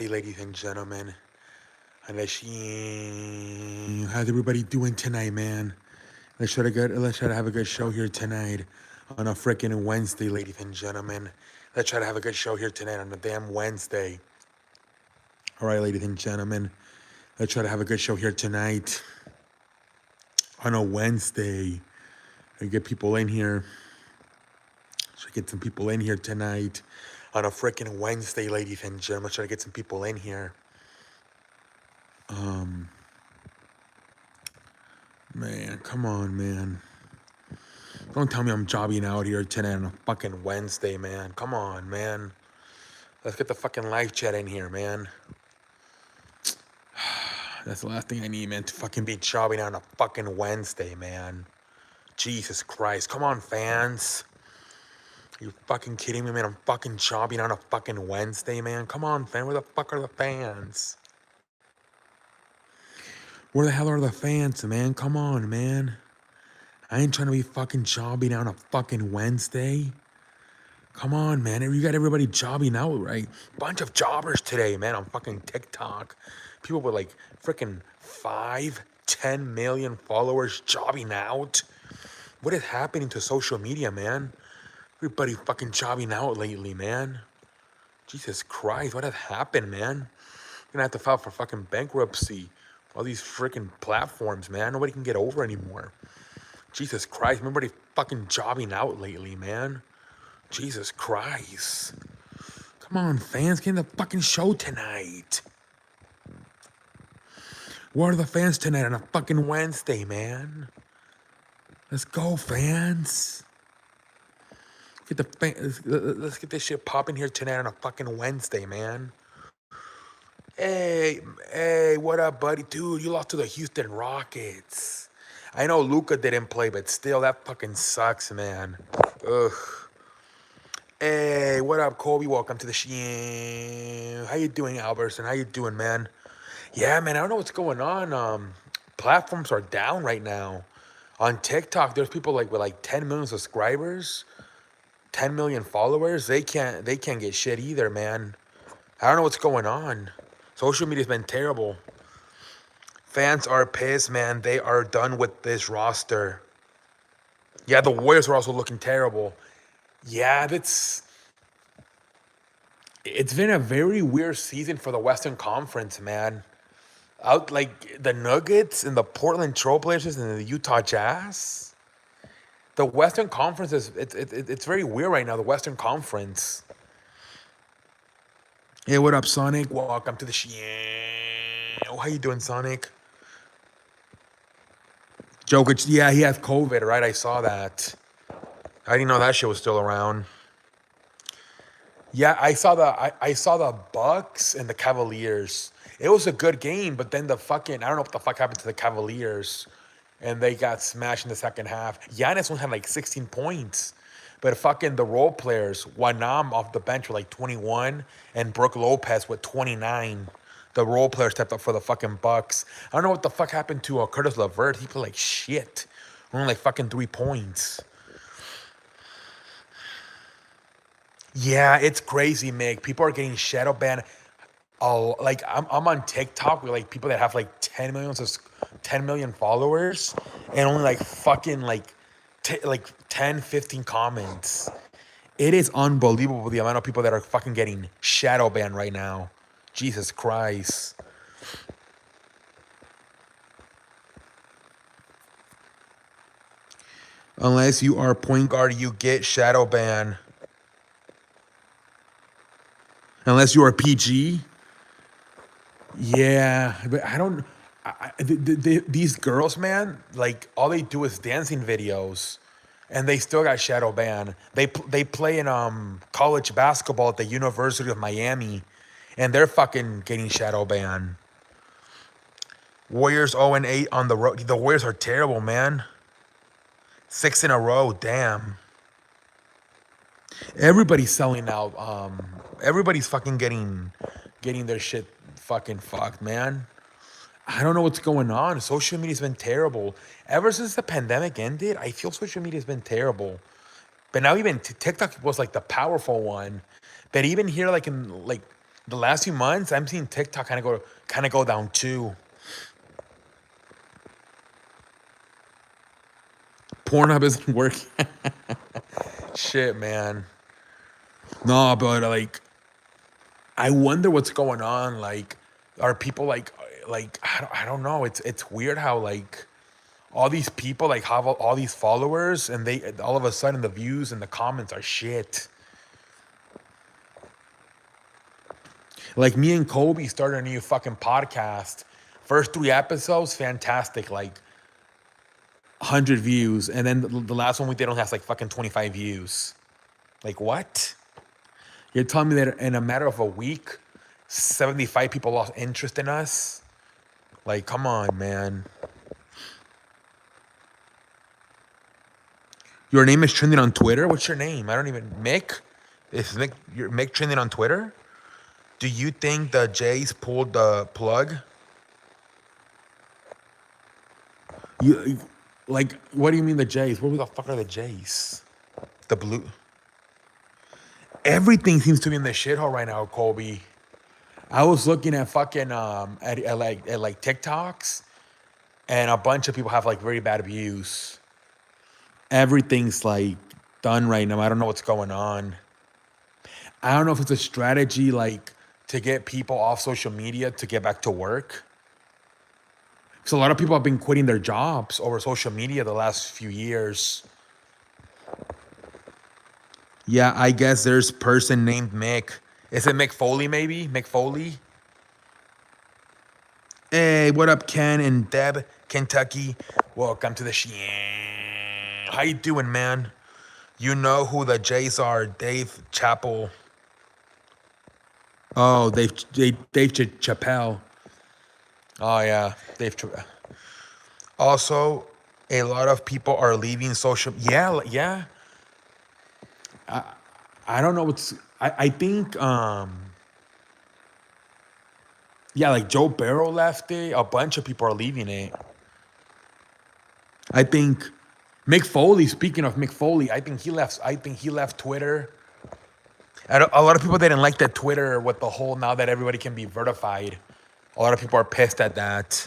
Hey, ladies and gentlemen, how's everybody doing tonight, man? Let's try to have a good show here tonight on a freaking Wednesday, ladies and gentlemen. Let's try to have a good show here tonight on a damn Wednesday. All right, ladies and gentlemen, let's try to have a good show here tonight on a Wednesday. I get people in here. Should get some people in here tonight on a freaking Wednesday, ladies and gentlemen. Try to get some people in here. Man, come on, man. Don't tell me I'm jobbing out here tonight on a fucking Wednesday, man. Come on, man. Let's get the fucking live chat in here, man. That's the last thing I need, man, to fucking be jobbing on a fucking Wednesday, man. Jesus Christ. Come on, fans. Are you fucking kidding me, man? I'm fucking jobbing on a fucking Wednesday, man. Come on, fan. Where the fuck are the fans? Where the hell are the fans, man? Come on, man. I ain't trying to be fucking jobbing on a fucking Wednesday. Come on, man. You got everybody jobbing out, right? Bunch of jobbers today, man, on fucking TikTok. People with like freaking 5-10 million followers jobbing out. What is happening to social media, man? Everybody fucking jobbing out lately, man. Jesus Christ, what has happened, man? You're gonna have to file for fucking bankruptcy. All these freaking platforms, man. Nobody can get over anymore. Jesus Christ, everybody fucking jobbing out lately, man. Jesus Christ. Come on, fans, get in the fucking show tonight. Where are the fans tonight on a fucking Wednesday, man? Let's go, fans. Let's get this shit popping here tonight on a fucking Wednesday, man. Hey, what up, buddy? Dude, you lost to the Houston Rockets. I know Luka didn't play, but still, that fucking sucks, man. Ugh. Hey, what up, Kobe? Welcome to the show. How you doing, Albertson? How you doing, man? Yeah, man, I don't know what's going on. Platforms are down right now. On TikTok, there's people like with like 10 million subscribers, 10 million followers. They can't get shit either, man. I don't know what's going on. Social media's been terrible. Fans are pissed, man. They are done with this roster. Yeah, the Warriors are also looking terrible. Yeah, it's been a very weird season for the Western Conference, man. Out like the Nuggets and the Portland Trailblazers and the Utah Jazz. The Western Conference it's very weird right now. The Western Conference. Hey, what up, Sonic? Welcome to the show. How you doing, Sonic? Jokic, yeah, he has COVID, right? I saw that. I didn't know that shit was still around. Yeah, I saw the Bucks and the Cavaliers. It was a good game, but then the fucking I don't know what the fuck happened to the Cavaliers, and they got smashed in the second half. Giannis only had like 16 points, but fucking the role players, Wanam off the bench with like 21, and Brooke Lopez with 29. The role player stepped up for the fucking Bucks. I don't know what the fuck happened to Curtis LeVert. He played like shit, only like fucking 3 points. Yeah, it's crazy, Mick. People are getting shadow banned. Oh, like I'm on TikTok with like people that have like 10 million followers and only like fucking like 10, 15 comments. It is unbelievable the amount of people that are fucking getting shadow banned right now. Jesus Christ. Unless you are a point guard, you get shadow ban. Unless you are PG. Yeah, but I don't. These girls, man, like all they do is dancing videos, and they still got shadow ban. They play in college basketball at the University of Miami, and they're fucking getting shadow ban. Warriors 0-8 on the road. The Warriors are terrible, man. 6 in a row. Damn. Everybody's selling out. Everybody's fucking getting their shit fucking fucked, man. I don't know what's going on. Social media's been terrible. Ever since the pandemic ended, I feel social media's been terrible. But now even TikTok was like the powerful one. But even here, like in like The last few months, I'm seeing TikTok kind of go down too. Pornhub isn't working. Shit, man. No, but like, I wonder what's going on. Like, are people like I don't know. It's weird how like all these people like have all these followers, and they all of a sudden the views and the comments are shit. Like me and Kobe started a new fucking podcast. First 3 episodes, fantastic, like 100 views, and then the last one we did only has like fucking 25 views. Like what? You're telling me that in a matter of a week, 75 people lost interest in us? Like, come on, man. Your name is trending on Twitter? What's your name? I don't even... Mick? Is Mick trending on Twitter? Do you think the Jays pulled the plug? You like, what do you mean the Jays? What the fuck are the Jays? The blue... Everything seems to be in the shithole right now, Colby. I was looking at fucking at TikToks, and a bunch of people have like very bad views. Everything's like done right now. I don't know what's going on. I don't know if it's a strategy like to get people off social media to get back to work. So a lot of people have been quitting their jobs over social media the last few years. Yeah, I guess there's person named Mick. Is it Mick Foley maybe? Mick Foley? Hey, what up, Ken and Deb, Kentucky? Welcome to the How you doing, man? You know who the Jays are, Dave Chappelle. Oh, Dave Chappelle. Oh yeah, Dave Chappelle. Also, a lot of people are leaving social. Yeah, yeah. I don't know what's. I think yeah, like Joe Barrow left it. A bunch of people are leaving it. I think Mick Foley. Speaking of Mick Foley, I think he left. I think he left Twitter. A lot of people didn't like that Twitter with the whole now that everybody can be verified. A lot of people are pissed at that.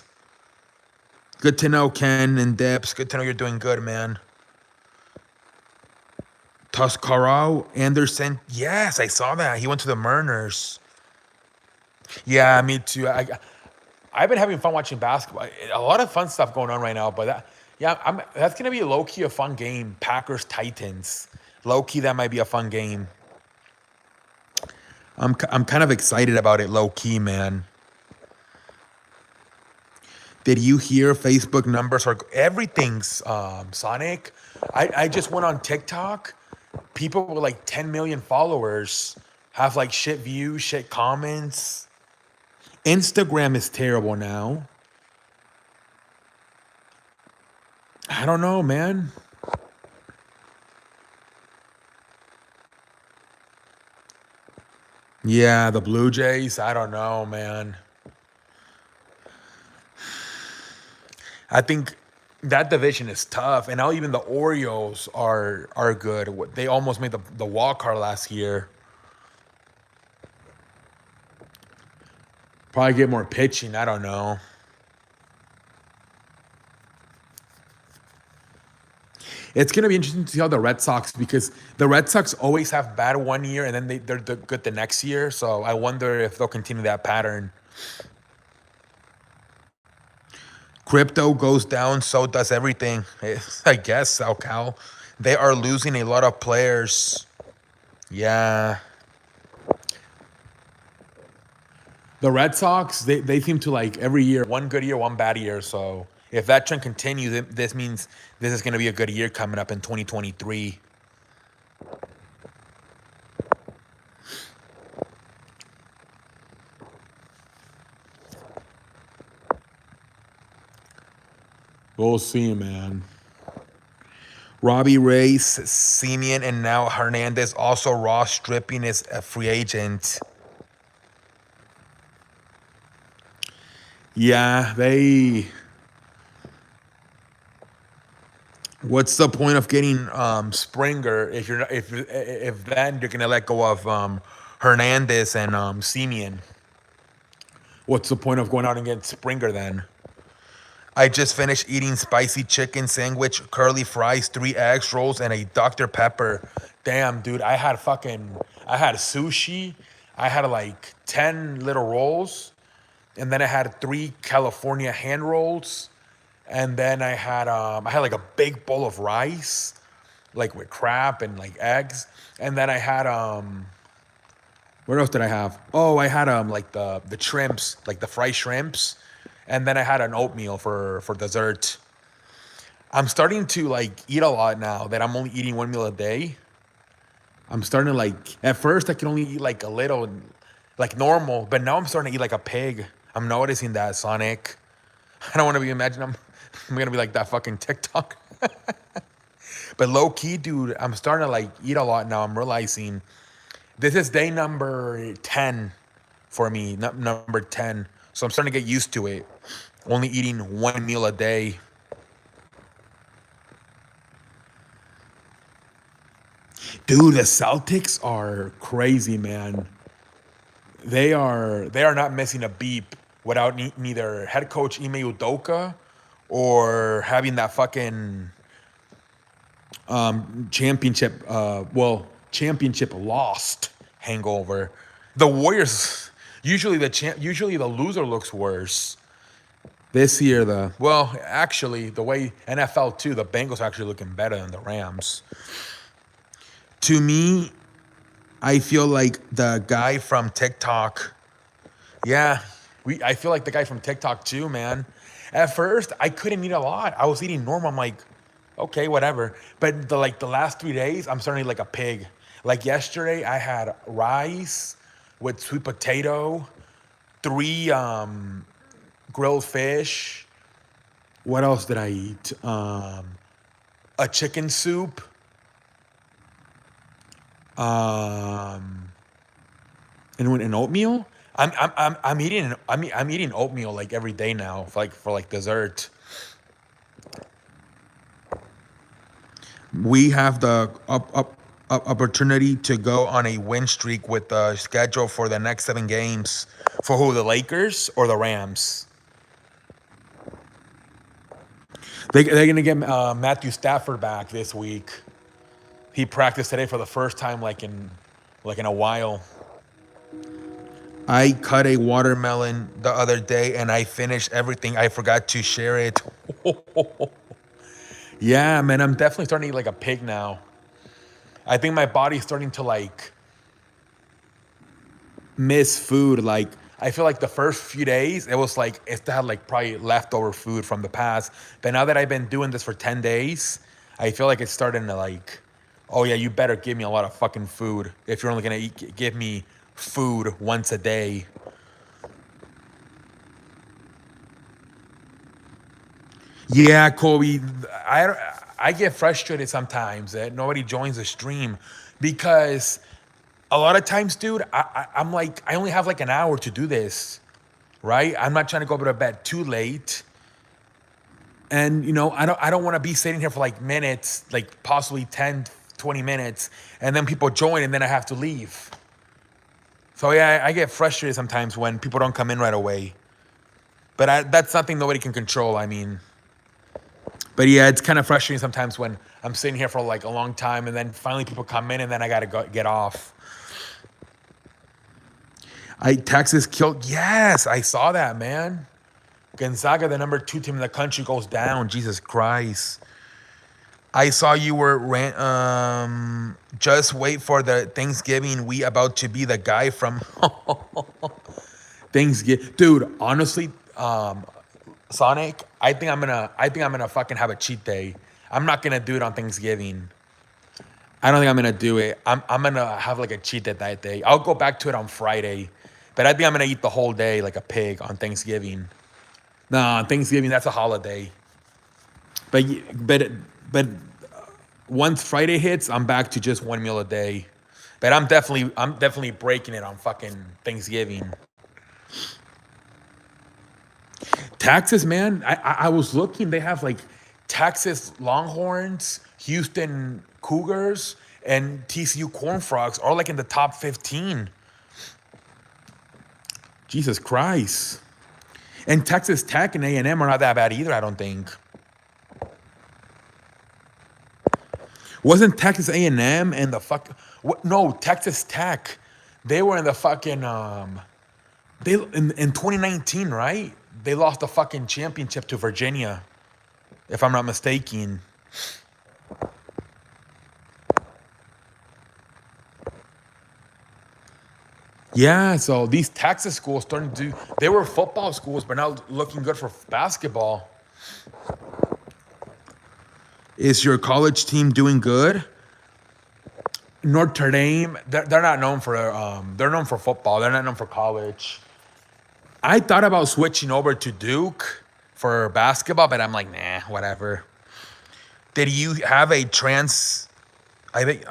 Good to know, Ken and Debs. Good to know you're doing good, man. Toscaro Anderson. Yes, I saw that. He went to the Mariners. Yeah, me too. I've been having fun watching basketball. A lot of fun stuff going on right now. But that's gonna be low key a fun game. Packers Titans. Low key, that might be a fun game. I'm kind of excited about it. Low key, man. Did you hear Facebook numbers are everything's Sonic? I just went on TikTok. People with like 10 million followers have like shit views, shit comments. Instagram is terrible now. I don't know, man. Yeah, the Blue Jays. I don't know, man. I think that division is tough, and now even the Orioles are good. They almost made the wild card last year. Probably get more pitching. I don't know. It's gonna be interesting to see how the Red Sox, because the Red Sox always have bad one year and then they're good the next year. So I wonder if they'll continue that pattern. Crypto goes down, so does everything. I guess, Sal Cal. They are losing a lot of players. Yeah. The Red Sox, they seem to like every year, one good year, one bad year. So if that trend continues, this means this is going to be a good year coming up in 2023. We'll see, man. Robbie Ray, Simeon, and now Hernandez. Also, Ross Stripping is a free agent. Yeah, what's the point of getting Springer if then you're gonna let go of Hernandez and Simeon. What's the point of going out and getting Springer then? I just finished eating spicy chicken sandwich, curly fries, 3 egg rolls, and a Dr. Pepper. Damn, dude, I had sushi. I had like 10 little rolls, and then I had 3 California hand rolls, and then I had like a big bowl of rice, like with crab and like eggs, and then I had what else did I have? Oh, I had like the shrimps, like the fried shrimps, and then I had an oatmeal for dessert. I'm starting to like eat a lot now that I'm only eating 1 meal a day. I'm starting to like at first I can only eat like a little, like normal, but now I'm starting to eat like a pig. I'm noticing that, Sonic. I don't want to be imagine I'm gonna be like that fucking TikTok. But low key, dude, I'm starting to like eat a lot now. I'm realizing this is day number 10 for me, number 10. So I'm starting to get used to it. Only eating 1 meal a day. Dude, the Celtics are crazy, man. They are not missing a beep without neither head coach Ime Udoka or having that fucking championship championship lost hangover. The Warriors usually the loser looks worse. This year actually the way NFL too, the Bengals are actually looking better than the Rams. To me, I feel like the guy from TikTok. Yeah, I feel like the guy from TikTok too, man. At first, I couldn't eat a lot. I was eating normal. I'm like, okay, whatever. But the last 3 days, I'm starting to eat like a pig. Like yesterday, I had rice with sweet potato, 3 grilled fish. What else did I eat? A chicken soup. And an oatmeal. I'm eating oatmeal like every day now, for dessert. We have the opportunity to go on a win streak with the schedule for the next 7 games. For who? The Lakers or the Rams? They're gonna get Matthew Stafford back this week. He practiced today for the first time like in a while. I cut a watermelon the other day and I finished everything. I forgot to share it. Yeah, man, I'm definitely starting to eat like a pig now. I think my body's starting to like miss food. Like I feel like the first few days it was like it still had like probably leftover food from the past. But now that I've been doing this for 10 days, I feel like it's starting to like, oh yeah, you better give me a lot of fucking food if you're only gonna give me food once a day. Yeah, Kobe. I get frustrated sometimes that nobody joins the stream because a lot of times, dude, I'm like I only have like an hour to do this, right? I'm not trying to go to bed too late. And I don't want to be sitting here for like minutes, like possibly 10, 20 minutes, and then people join and then I have to leave. So yeah, I get frustrated sometimes when people don't come in right away. But that's something nobody can control. I mean, but yeah, it's kind of frustrating sometimes when I'm sitting here for like a long time and then finally people come in and then I gotta get off. Texas killed. Yes, I saw that, man. Gonzaga, the number 2 team in the country, goes down. Jesus Christ. I saw you were just wait for the Thanksgiving. We about to be the guy from Thanksgiving, dude. Honestly, Sonic, I think I'm gonna fucking have a cheat day. I'm not gonna do it on Thanksgiving. I don't think I'm gonna do it. I'm gonna have like a cheat day that day. I'll go back to it on Friday, but I think I'm gonna eat the whole day like a pig on Thanksgiving. No, Thanksgiving, that's a holiday. But but once Friday hits, I'm back to just 1 meal a day. But I'm definitely breaking it on fucking Thanksgiving. Texas, man. I was looking. They have like Texas Longhorns, Houston Cougars, and TCU Corn Frogs are like in the top 15. Jesus Christ. And Texas Tech and A&M are not that bad either, I don't think. Wasn't Texas A&M and the fuck? What, no, Texas Tech. They were in the fucking They in 2019, right? They lost the fucking championship to Virginia, if I'm not mistaken. Yeah, so these Texas schools starting to do. They were football schools, but now looking good for basketball. Is your college team doing good? Notre Dame, they're not known for they're known for football. They're not known for college. I thought about switching over to Duke for basketball, but I'm like, nah, whatever. Did you have a trans? I think,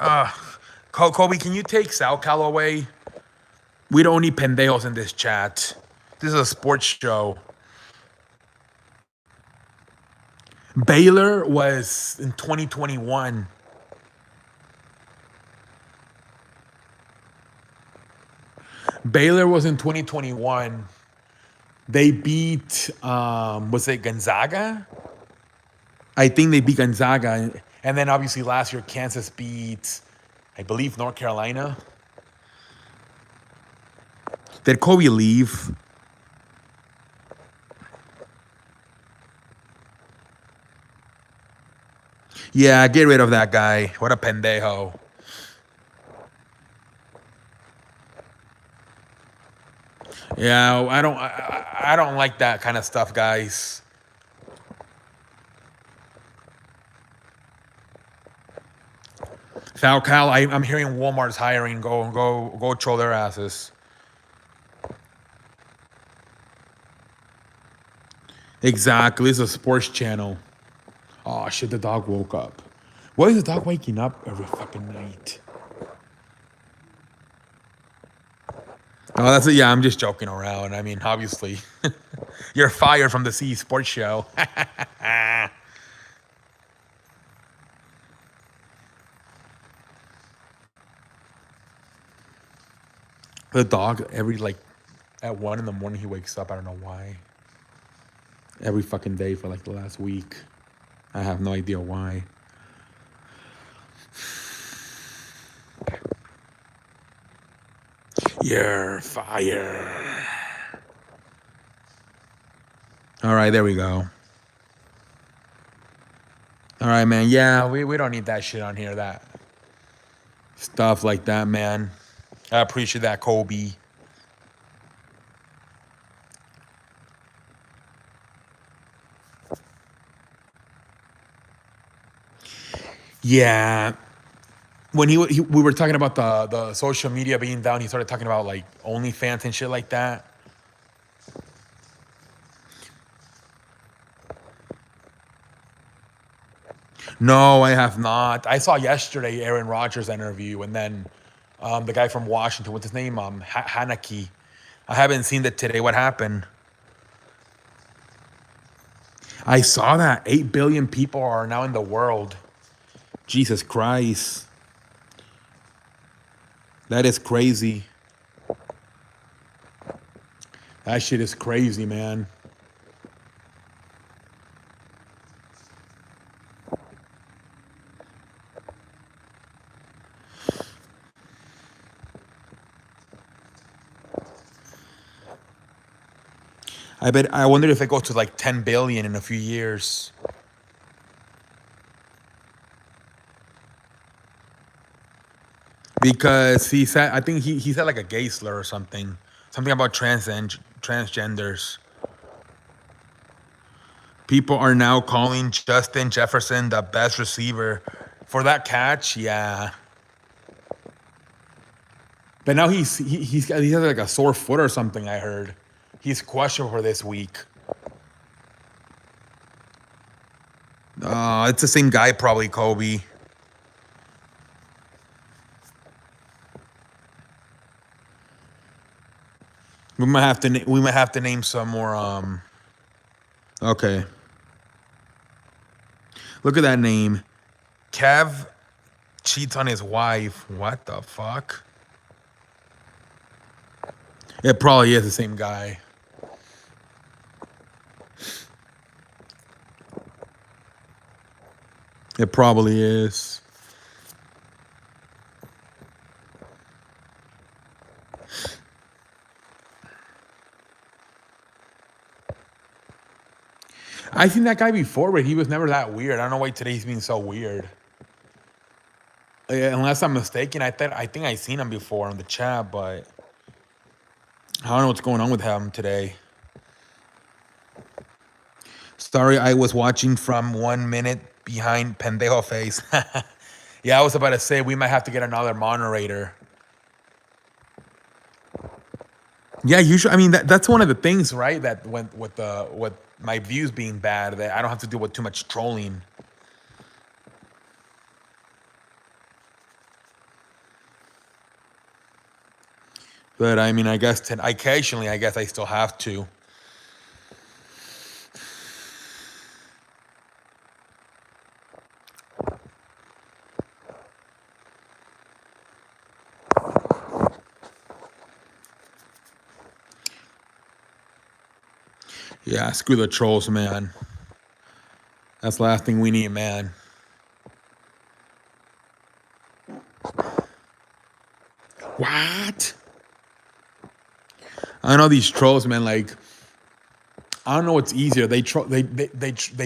Kobe, can you take Sal Calloway? We don't need pendejos in this chat. This is a sports show. Baylor was in 2021. Baylor was in 2021. They beat, was it Gonzaga? I think they beat Gonzaga. And then obviously last year, Kansas beat, I believe, North Carolina. Did Kobe leave? Yeah, get rid of that guy. What a pendejo. Yeah, I don't like that kind of stuff, guys. Falcal, I'm hearing Walmart's hiring. Go troll their asses. Exactly. It's a sports channel. Oh shit, the dog woke up. Why is the dog waking up every fucking night? Oh, that's it. Yeah, I'm just joking around. I mean, obviously, you're fired from the C Sports Show. The dog every like at 1 in the morning he wakes up. I don't know why. Every fucking day for like the last week. I have no idea why. You're fire. All right, there we go. All right, man. Yeah, we don't need that shit on here. That stuff like that, man. I appreciate that, Kobe. Yeah. When we were talking about the social media being down, he started talking about like OnlyFans and shit like that. No, I have not. I saw yesterday Aaron Rodgers interview, and then the guy from Washington, what's his name? Haneke. I haven't seen that today. What happened? I saw that 8 billion people are now in the world. Jesus Christ. That is crazy. That shit is crazy, man. I wonder if it goes to like 10 billion in a few years. Because he said, I think he said like a gay slur or something. Something about transgenders. People are now calling Justin Jefferson the best receiver for that catch. Yeah. But now he has like a sore foot or something, I heard. He's questionable for this week. It's the same guy, probably, Kobe. We might have to name some more. Okay. Look at that name. Kev cheats on his wife. What the fuck? It probably is the same guy. It probably is. I seen that guy before, but he was never that weird. I don't know why today he's being so weird. Unless I'm mistaken, I think I seen him before in the chat, but I don't know what's going on with him today. Sorry, I was watching from 1 minute behind pendejo face. Yeah, I was about to say we might have to get another moderator. Yeah, usually. I mean, that's one of the things, right? That went with my views being bad, that I don't have to deal with too much trolling. But I mean, I guess occasionally, I guess I still have to. Yeah, screw the trolls, man. That's the last thing we need, man. What? I know these trolls, man. Like, I don't know what's easier. They troll they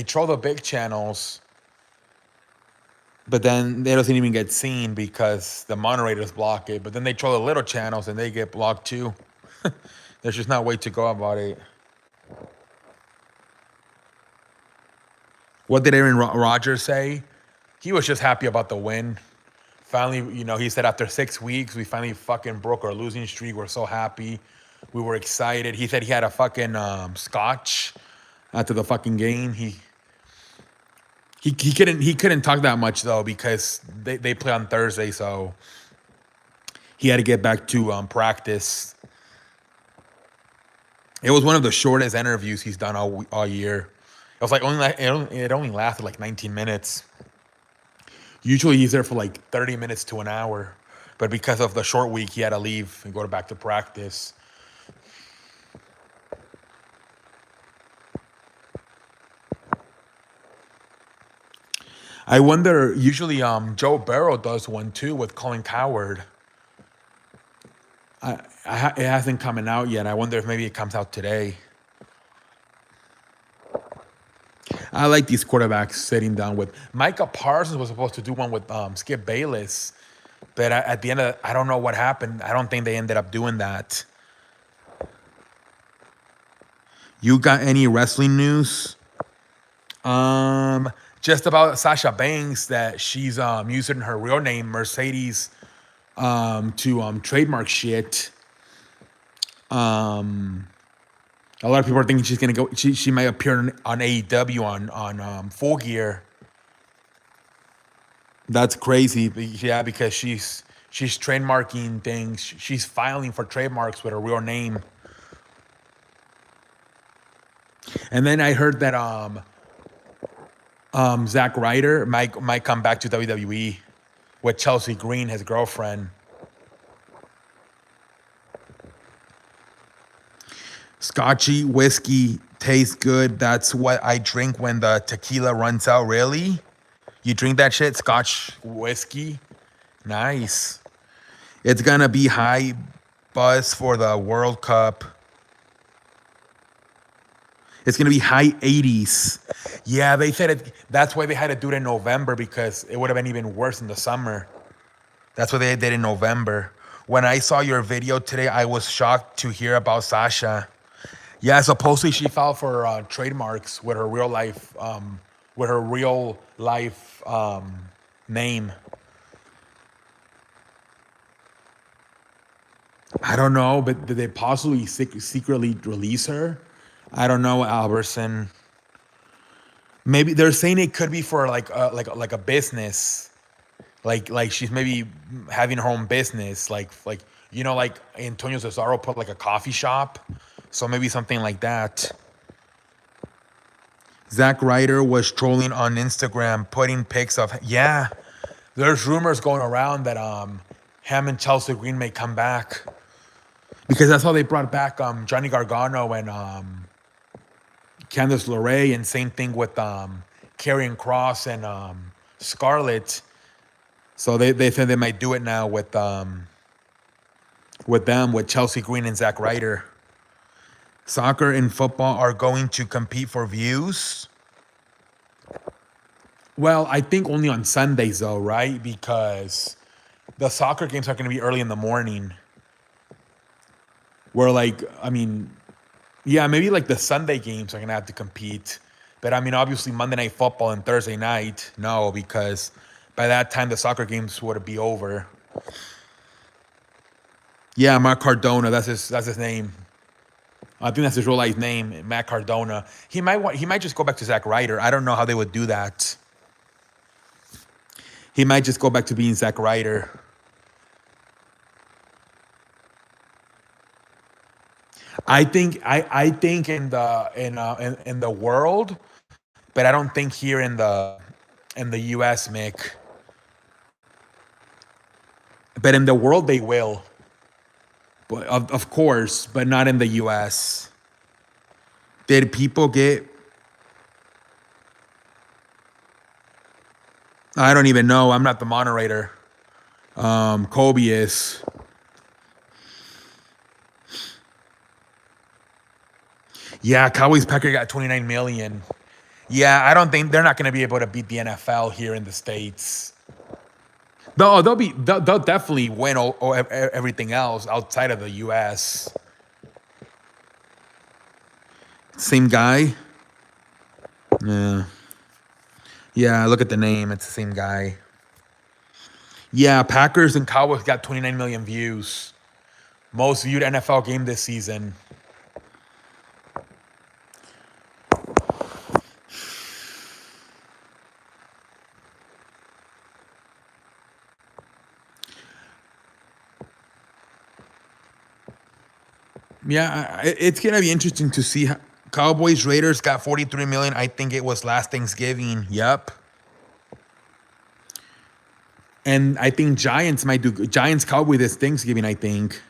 troll the big channels, but then they doesn't even get seen because the moderators block it. But then they troll the little channels and they get blocked too. There's just not a way to go about it. What did Aaron Rodgers say? He was just happy about the win. Finally, he said after 6 weeks, we finally fucking broke our losing streak. We're so happy. We were excited. He said he had a fucking scotch after the fucking game. He couldn't talk that much though because they play on Thursday, so he had to get back to practice. It was one of the shortest interviews he's done all year. It was like it only lasted like 19 minutes. Usually he's there for like 30 minutes to an hour, but because of the short week, he had to leave and go back to practice. I wonder. Usually, Joe Burrow does one too with Colin Cowherd. It hasn't come out yet. I wonder if maybe it comes out today. I like these quarterbacks sitting down with. Micah Parsons was supposed to do one with Skip Bayless, but at the end of I don't know what happened. I don't think they ended up doing that. You got any wrestling news? Just about Sasha Banks, that she's using her real name Mercedes to trademark shit. A lot of people are thinking she's gonna go. She might appear on AEW on Full Gear. That's crazy. Yeah, because she's trademarking things. She's filing for trademarks with her real name. And then I heard that Zack Ryder might come back to WWE with Chelsea Green, his girlfriend. Scotchy whiskey tastes good. That's what I drink when the tequila runs out. Really? You drink that shit? Scotch whiskey? Nice. It's gonna be high buzz for the World Cup. It's gonna be high 80s. Yeah, they said it. That's why they had to do it in November, because it would have been even worse in the summer. That's what they did in November. When I saw your video today, I was shocked to hear about Sasha. Yeah, supposedly she filed for trademarks with her real life, name. I don't know, but did they possibly secretly release her? I don't know, Albertson. Maybe they're saying it could be for like a business, like she's maybe having her own business, like like Antonio Cesaro put like a coffee shop, so maybe something like that. Zack Ryder was trolling on Instagram, putting pics of There's rumors going around that him and Chelsea Green may come back. because that's how they brought back Johnny Gargano and Candice LeRae, and same thing with Karrion Kross and Scarlett. So they said they might do it now with them, with Chelsea Green and Zack Ryder. Soccer and football are going to compete for views. Well, I think only on Sundays though, right? Because the soccer games are going to be early in the morning. Where like, I mean, yeah, maybe like the Sunday games are going to have to compete. But I mean, obviously Monday Night Football and Thursday night, no, because by that time the soccer games would be over. Yeah, Mark Cardona, that's his name. I think that's his real life name, Matt Cardona. He might just go back to Zack Ryder. I don't know how they would do that. He might just go back to being Zack Ryder. I think in the world, but I don't think here in the U.S. Mick. But in the world they will, but of course, but not in the U.S. Did people get? I don't even know. I'm not the moderator. Kobe is. Yeah, Cowboys Packer got 29 million. Yeah, I don't think they're not going to be able to beat the NFL here in the States. They'll definitely win everything else outside of the U.S. Same guy. Yeah, yeah. Look at the name; it's the same guy. Yeah, Packers and Cowboys got 29 million views. Most viewed NFL game this season. Yeah, it's gonna be interesting to see. Cowboys Raiders got 43 million. I think it was last Thanksgiving. Yep. And I think Giants might do Giants Cowboys this Thanksgiving. I think.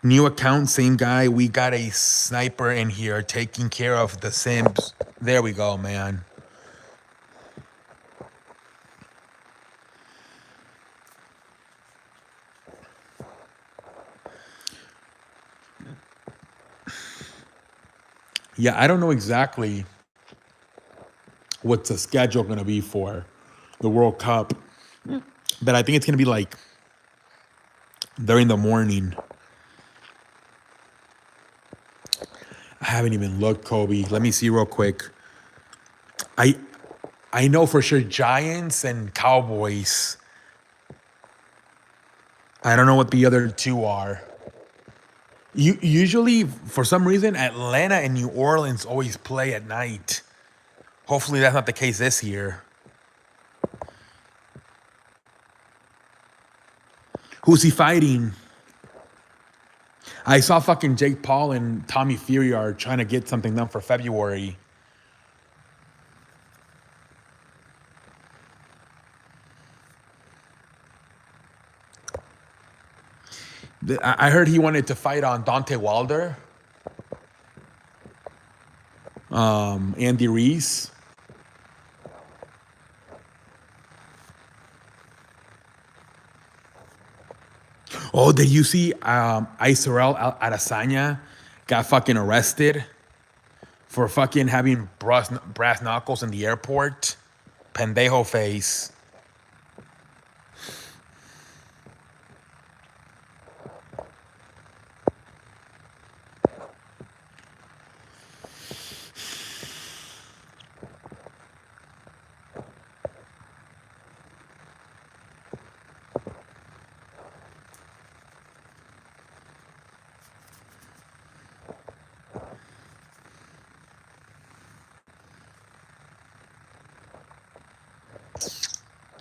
New account, same guy. We got a sniper in here taking care of the Sims. There we go, man. Yeah, I don't know exactly what's the schedule going to be for the World Cup, but I think it's going to be like during the morning. I haven't even looked, Kobe. Let me see real quick. I I know for sure Giants and Cowboys. I don't know what the other two are. Usually, for some reason, Atlanta and New Orleans always play at night. Hopefully, that's not the case this year. Who's he fighting? I saw fucking Jake Paul and Tommy Fury are trying to get something done for February. I heard he wanted to fight on Dante Wilder, Andy Reese. Oh, did you see Israel Adesanya got fucking arrested for fucking having brass knuckles in the airport? Pendejo face.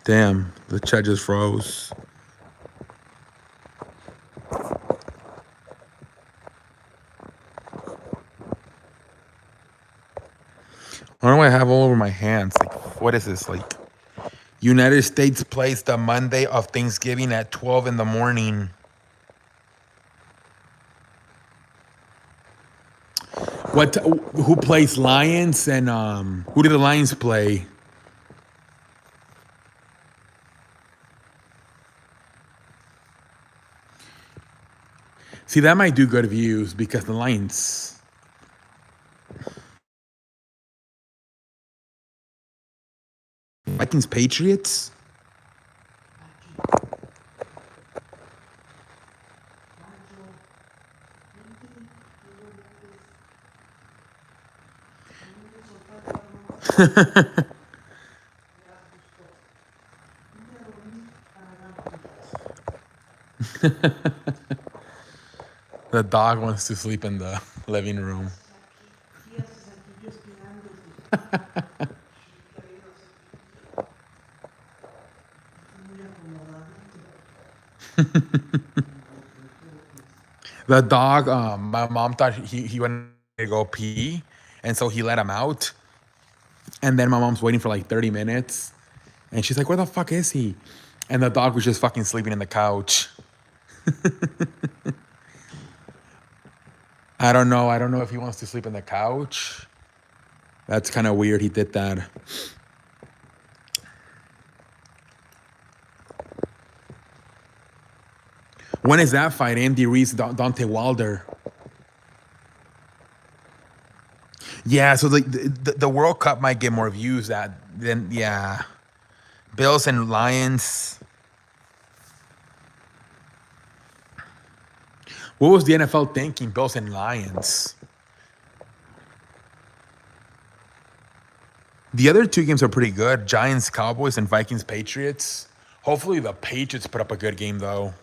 Damn, the chat just froze. What do I have all over my hands? Like, what is this? Like, United States plays the Monday of Thanksgiving at 12 in the morning. What? Who plays Lions and who do the Lions play? See, that might do good views because the Lions. Vikings Patriots. The dog wants to sleep in the living room. The dog, my mom thought he went to go pee, and so he let him out. And then my mom's waiting for like 30 minutes, and she's like, "Where the fuck is he?" And the dog was just fucking sleeping in the couch. I don't know. I don't know if he wants to sleep in the couch. That's kind of weird. He did that. When is that fight? Andy Reese, Dante Wilder. Yeah, so the World Cup might get more views than yeah. Bills and Lions. What was the NFL thinking? Bills and Lions. The other two games are pretty good. Giants, Cowboys, and Vikings, Patriots. Hopefully the Patriots put up a good game though.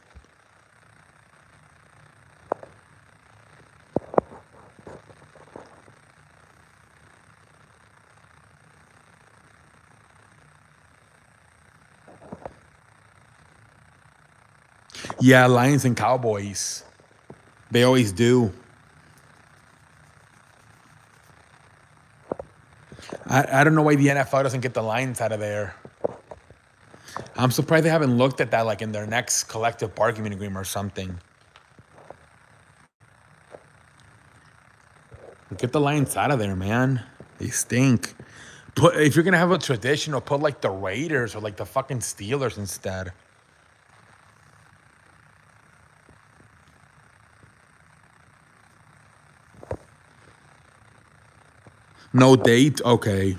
Yeah, Lions and Cowboys. They always do. I don't know why the NFL doesn't get the Lions out of there. I'm surprised they haven't looked at that like in their next collective bargaining agreement or something. Get the Lions out of there, man. They stink. Put if you're gonna have a traditional, put like the Raiders or like the fucking Steelers instead. No date? Okay.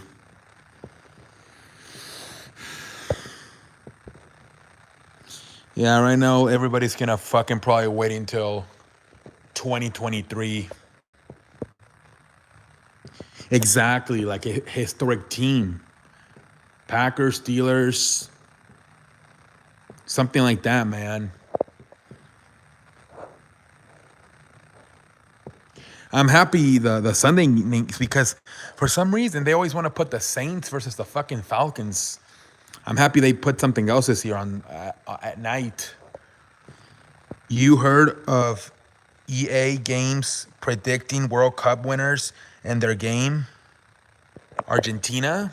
Yeah, right now everybody's gonna fucking probably wait until 2023. Exactly, like a historic team. Packers, Steelers, something like that, man. I'm happy the Sunday evenings because for some reason they always want to put the Saints versus the fucking Falcons. I'm happy they put something else this year on at night. You heard of EA Games predicting World Cup winners and their game? Argentina?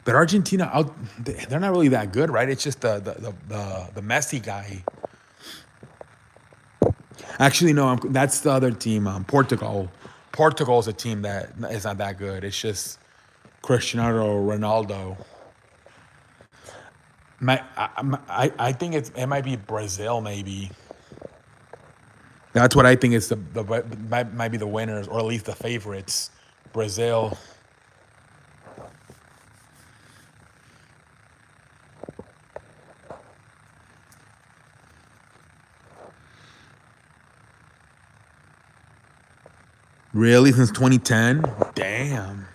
But Argentina, they're not really that good, right? It's just the Messi guy. Actually, no, that's the other team, Portugal. Portugal is a team that is not that good. It's just Cristiano Ronaldo. I think it might be Brazil, maybe. That's what I think is might be the winners, or at least the favorites. Brazil. Really? Since 2010? Damn.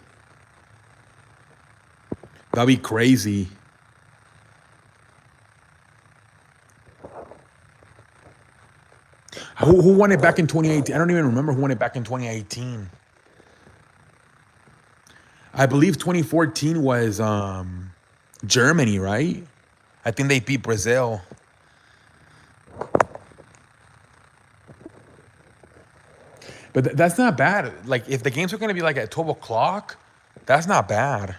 That'd be crazy. Who won it back in 2018? I don't even remember who won it back in 2018. I believe 2014 was Germany, right? I think they beat Brazil. But that's not bad. Like if the games are gonna be like at 12 o'clock, that's not bad.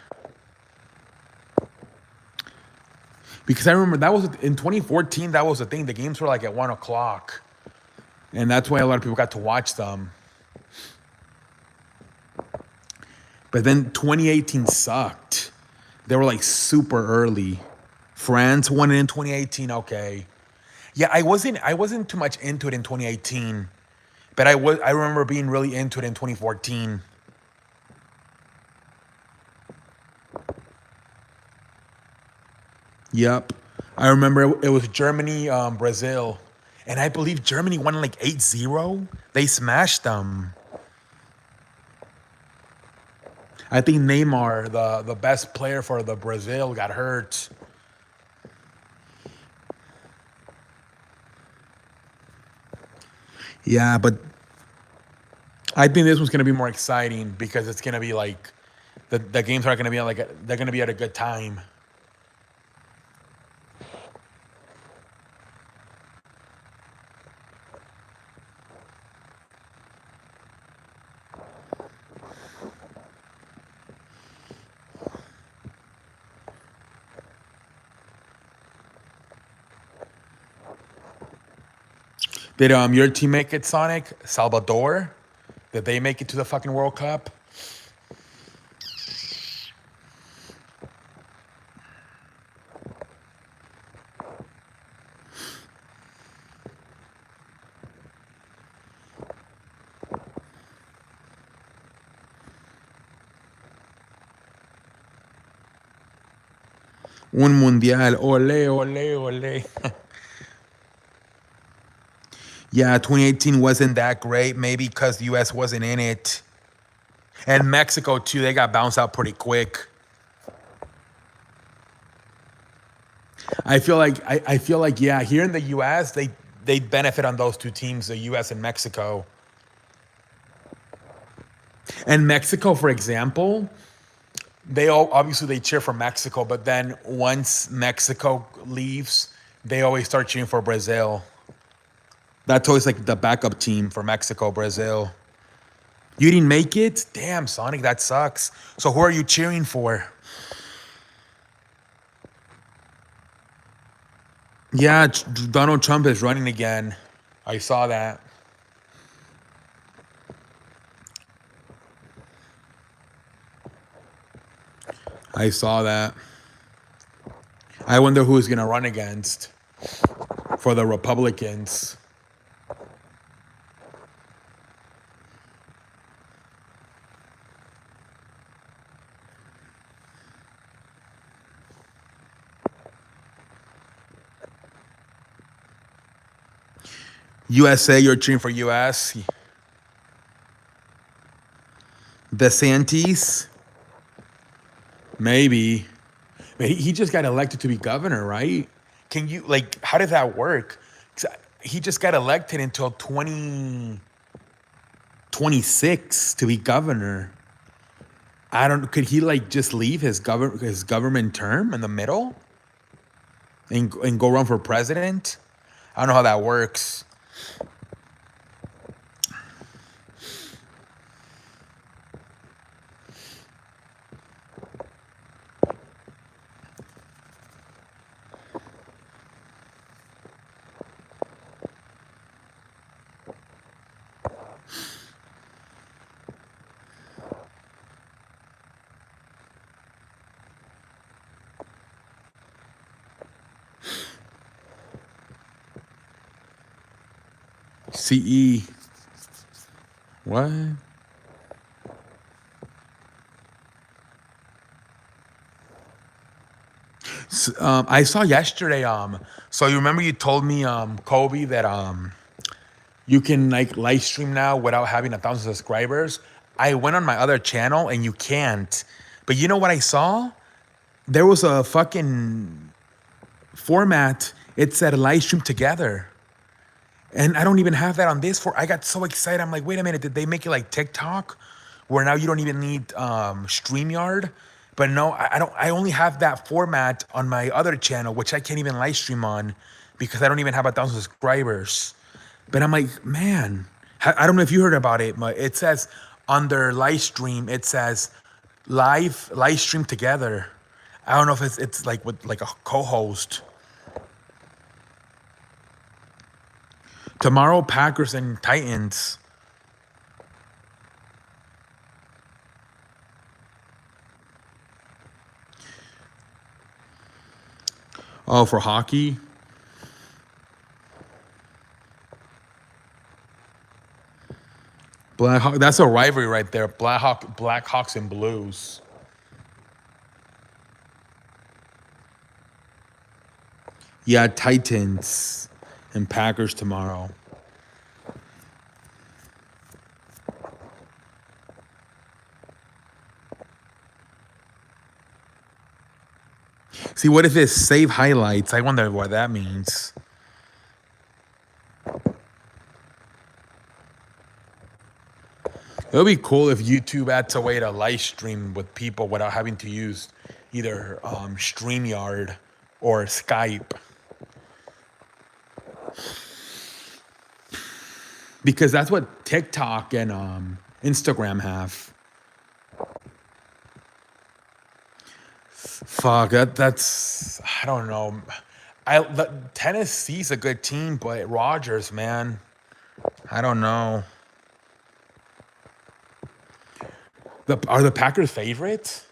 Because I remember that was in 2014. That was the thing. The games were like at 1 o'clock, and that's why a lot of people got to watch them. But then 2018 sucked. They were like super early. France won it in 2018. Okay, yeah, I wasn't too much into it in 2018, but I remember being really into it in 2014. Yep, I remember it was Germany, Brazil, and I believe Germany won like 8-0. They smashed them. I think Neymar, the best player for the Brazil, got hurt. Yeah, but I think this one's gonna be more exciting because it's gonna be like the games are gonna be like they're gonna be at a good time. Did your team make it, Sonic? Salvador? Did they make it to the fucking World Cup? Un mundial. Ole, ole, ole. Yeah, 2018 wasn't that great. Maybe because the US wasn't in it. And Mexico too, they got bounced out pretty quick. I feel like yeah, here in the US, they benefit on those two teams, the US and Mexico. And Mexico, for example, they all obviously they cheer for Mexico, but then once Mexico leaves, they always start cheering for Brazil. That's always like the backup team for Mexico, Brazil. You didn't make it? Damn, Sonic, that sucks. So who are you cheering for? Yeah, Donald Trump is running again. I saw that. I saw that. I wonder who he's gonna run against for the Republicans. USA, you're cheering for US. DeSantis, maybe. But he just got elected to be governor, right? Can you like how did that work? 'Cause he just got elected until 2026 to be governor. I don't could he like just leave his government term in the middle and go run for president? I don't know how that works. CE. What? I saw yesterday. So you remember you told me, Kobe, that you can like live stream now without having 1,000 subscribers. I went on my other channel and you can't. But you know what I saw? There was a fucking format. It said live stream together. And I don't even have that on this for I got so excited. I'm like, wait a minute, did they make it like TikTok? Where now you don't even need StreamYard? But no, I don't I only have that format on my other channel, which I can't even live stream on because I don't even have 1,000 subscribers. But I'm like, man, I don't know if you heard about it, but it says under live stream, it says live stream together. I don't know if it's like with like a co-host. Tomorrow, Packers and Titans. Oh, for hockey. That's a rivalry right there. Blackhawks and Blues. Yeah, Titans and Packers tomorrow. See, what if it's save highlights? I wonder what that means. It would be cool if YouTube had a way to live stream with people without having to use either StreamYard or Skype. Because that's what TikTok and Instagram have. Fuck, that's I don't know. Tennessee's a good team, but Rogers, man, I don't know. Are the Packers favorites?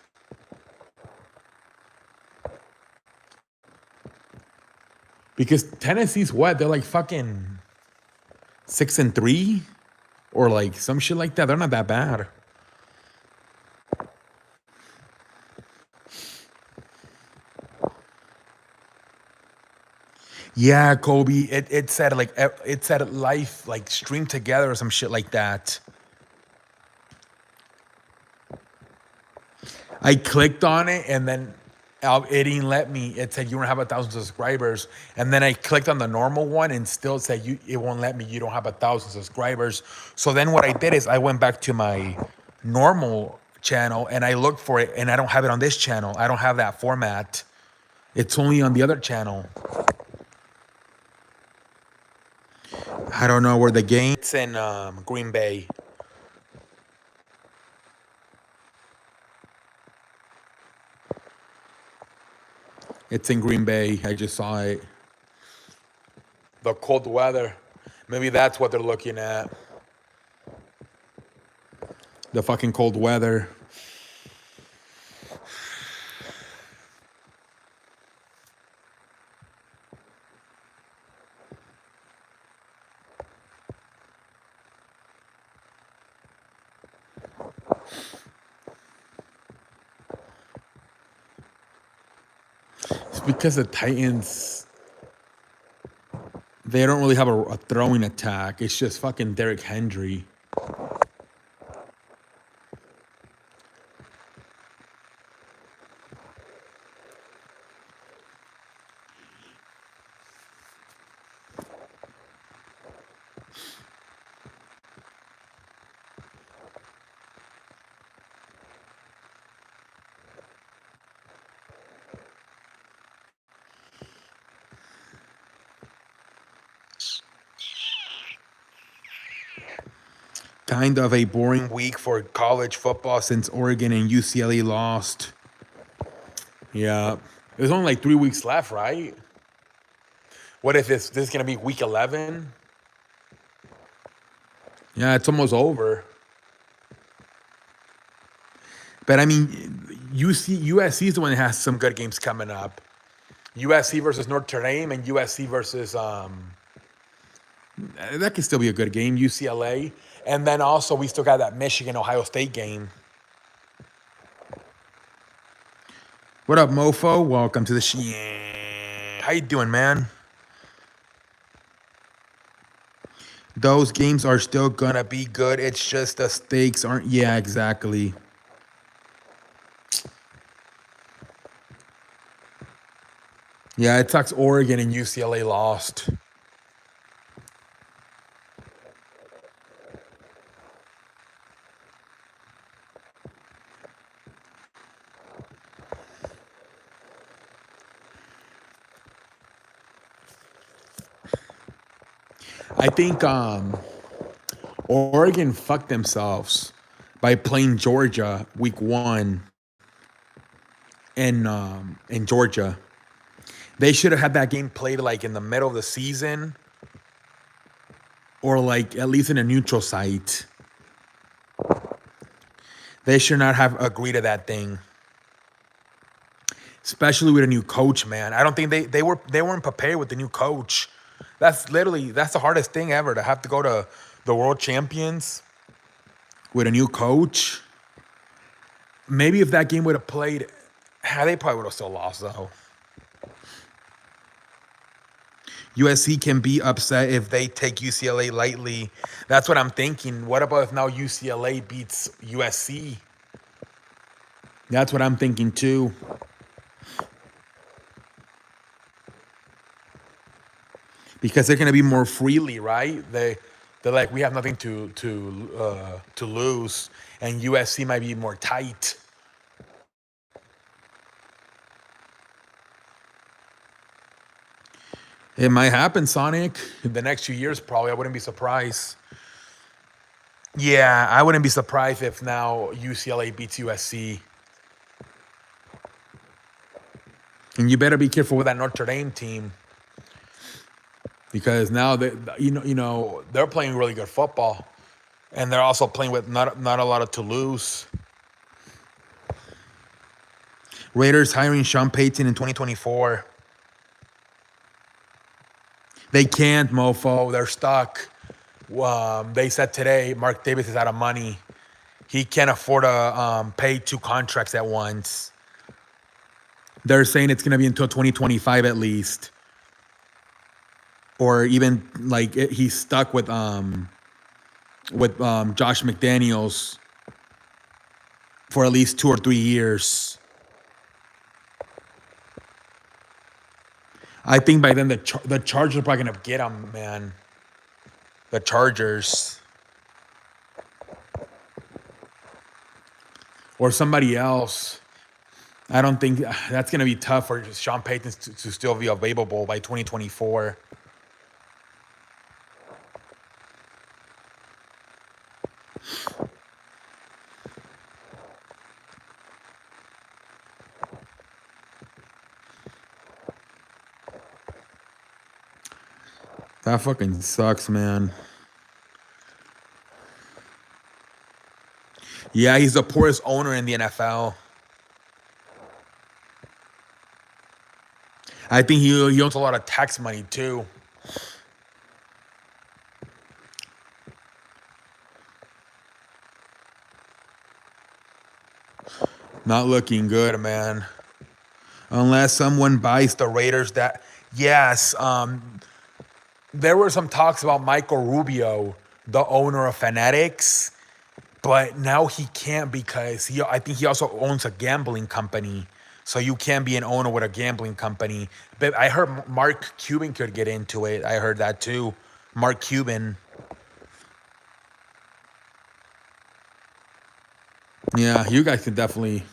Because Tennessee's what? They're like fucking 6-3, or like some shit like that. They're not that bad. Yeah, Kobe. It said like it said life like stream together or some shit like that. I clicked on it and then it didn't let me. It said you don't have 1,000 subscribers, and then I clicked on the normal one and still said it won't let me. You don't have 1,000 subscribers. So then what I did is I went back to my normal channel and I looked for it, and I don't have it on this channel. I don't have that format. It's only on the other channel. I don't know where the game. It's in Green Bay. It's in Green Bay. I just saw it. The cold weather. Maybe that's what they're looking at. The fucking cold weather. It's because the Titans, they don't really have a throwing attack. It's just fucking Derrick Henry. Kind of a boring week for college football since Oregon and UCLA lost. Yeah. There's only like 3 weeks left, right? What if this is going to be week 11? Yeah, it's almost over. But I mean, USC is the one that has some good games coming up. USC versus Notre Dame and USC versus that could still be a good game. UCLA, and then also we still got that Michigan Ohio State game. What up, mofo? Welcome to the How you doing, man? Those games are still gonna be good. It's just the stakes aren't. Yeah, exactly. Yeah, it sucks. Oregon and UCLA lost. I think Oregon fucked themselves by playing Georgia week 1 in Georgia. They should have had that game played like in the middle of the season, or like at least in a neutral site. They should not have agreed to that thing, especially with a new coach, man. I don't think they weren't prepared with the new coach. That's the hardest thing ever, to have to go to the World Champions with a new coach. Maybe if that game would have played, they probably would have still lost though. USC can be upset if they take UCLA lightly. That's what I'm thinking. What about if now UCLA beats USC? That's what I'm thinking too. Because they're gonna be more freely, right? They're like, we have nothing to lose, and USC might be more tight. It might happen, Sonic. In the next few years, probably. I wouldn't be surprised. Yeah, I wouldn't be surprised if now UCLA beats USC. And you better be careful with that Notre Dame team, because now they're playing really good football, and they're also playing with not a lot of to lose. Raiders hiring Sean Payton in 2024. They can't, mofo. They're stuck. They said today Mark Davis is out of money. He can't afford to pay 2 contracts at once. They're saying it's going to be until 2025 at least. Or even like he's stuck with Josh McDaniels for at least 2 or 3 years. I think by then the Chargers are probably going to get him, man. The Chargers. Or somebody else. I don't think that's going to be tough for Sean Payton to still be available by 2024. That fucking sucks, man. Yeah, he's the poorest owner in the NFL. I think he owns a lot of tax money too. Not looking good, man. Unless someone buys the Raiders. Yes, there were some talks about Michael Rubio, the owner of Fanatics, but now he can't, because I think he also owns a gambling company. So you can't be an owner with a gambling company. But I heard Mark Cuban could get into it. I heard that too. Mark Cuban. Yeah, you guys could definitely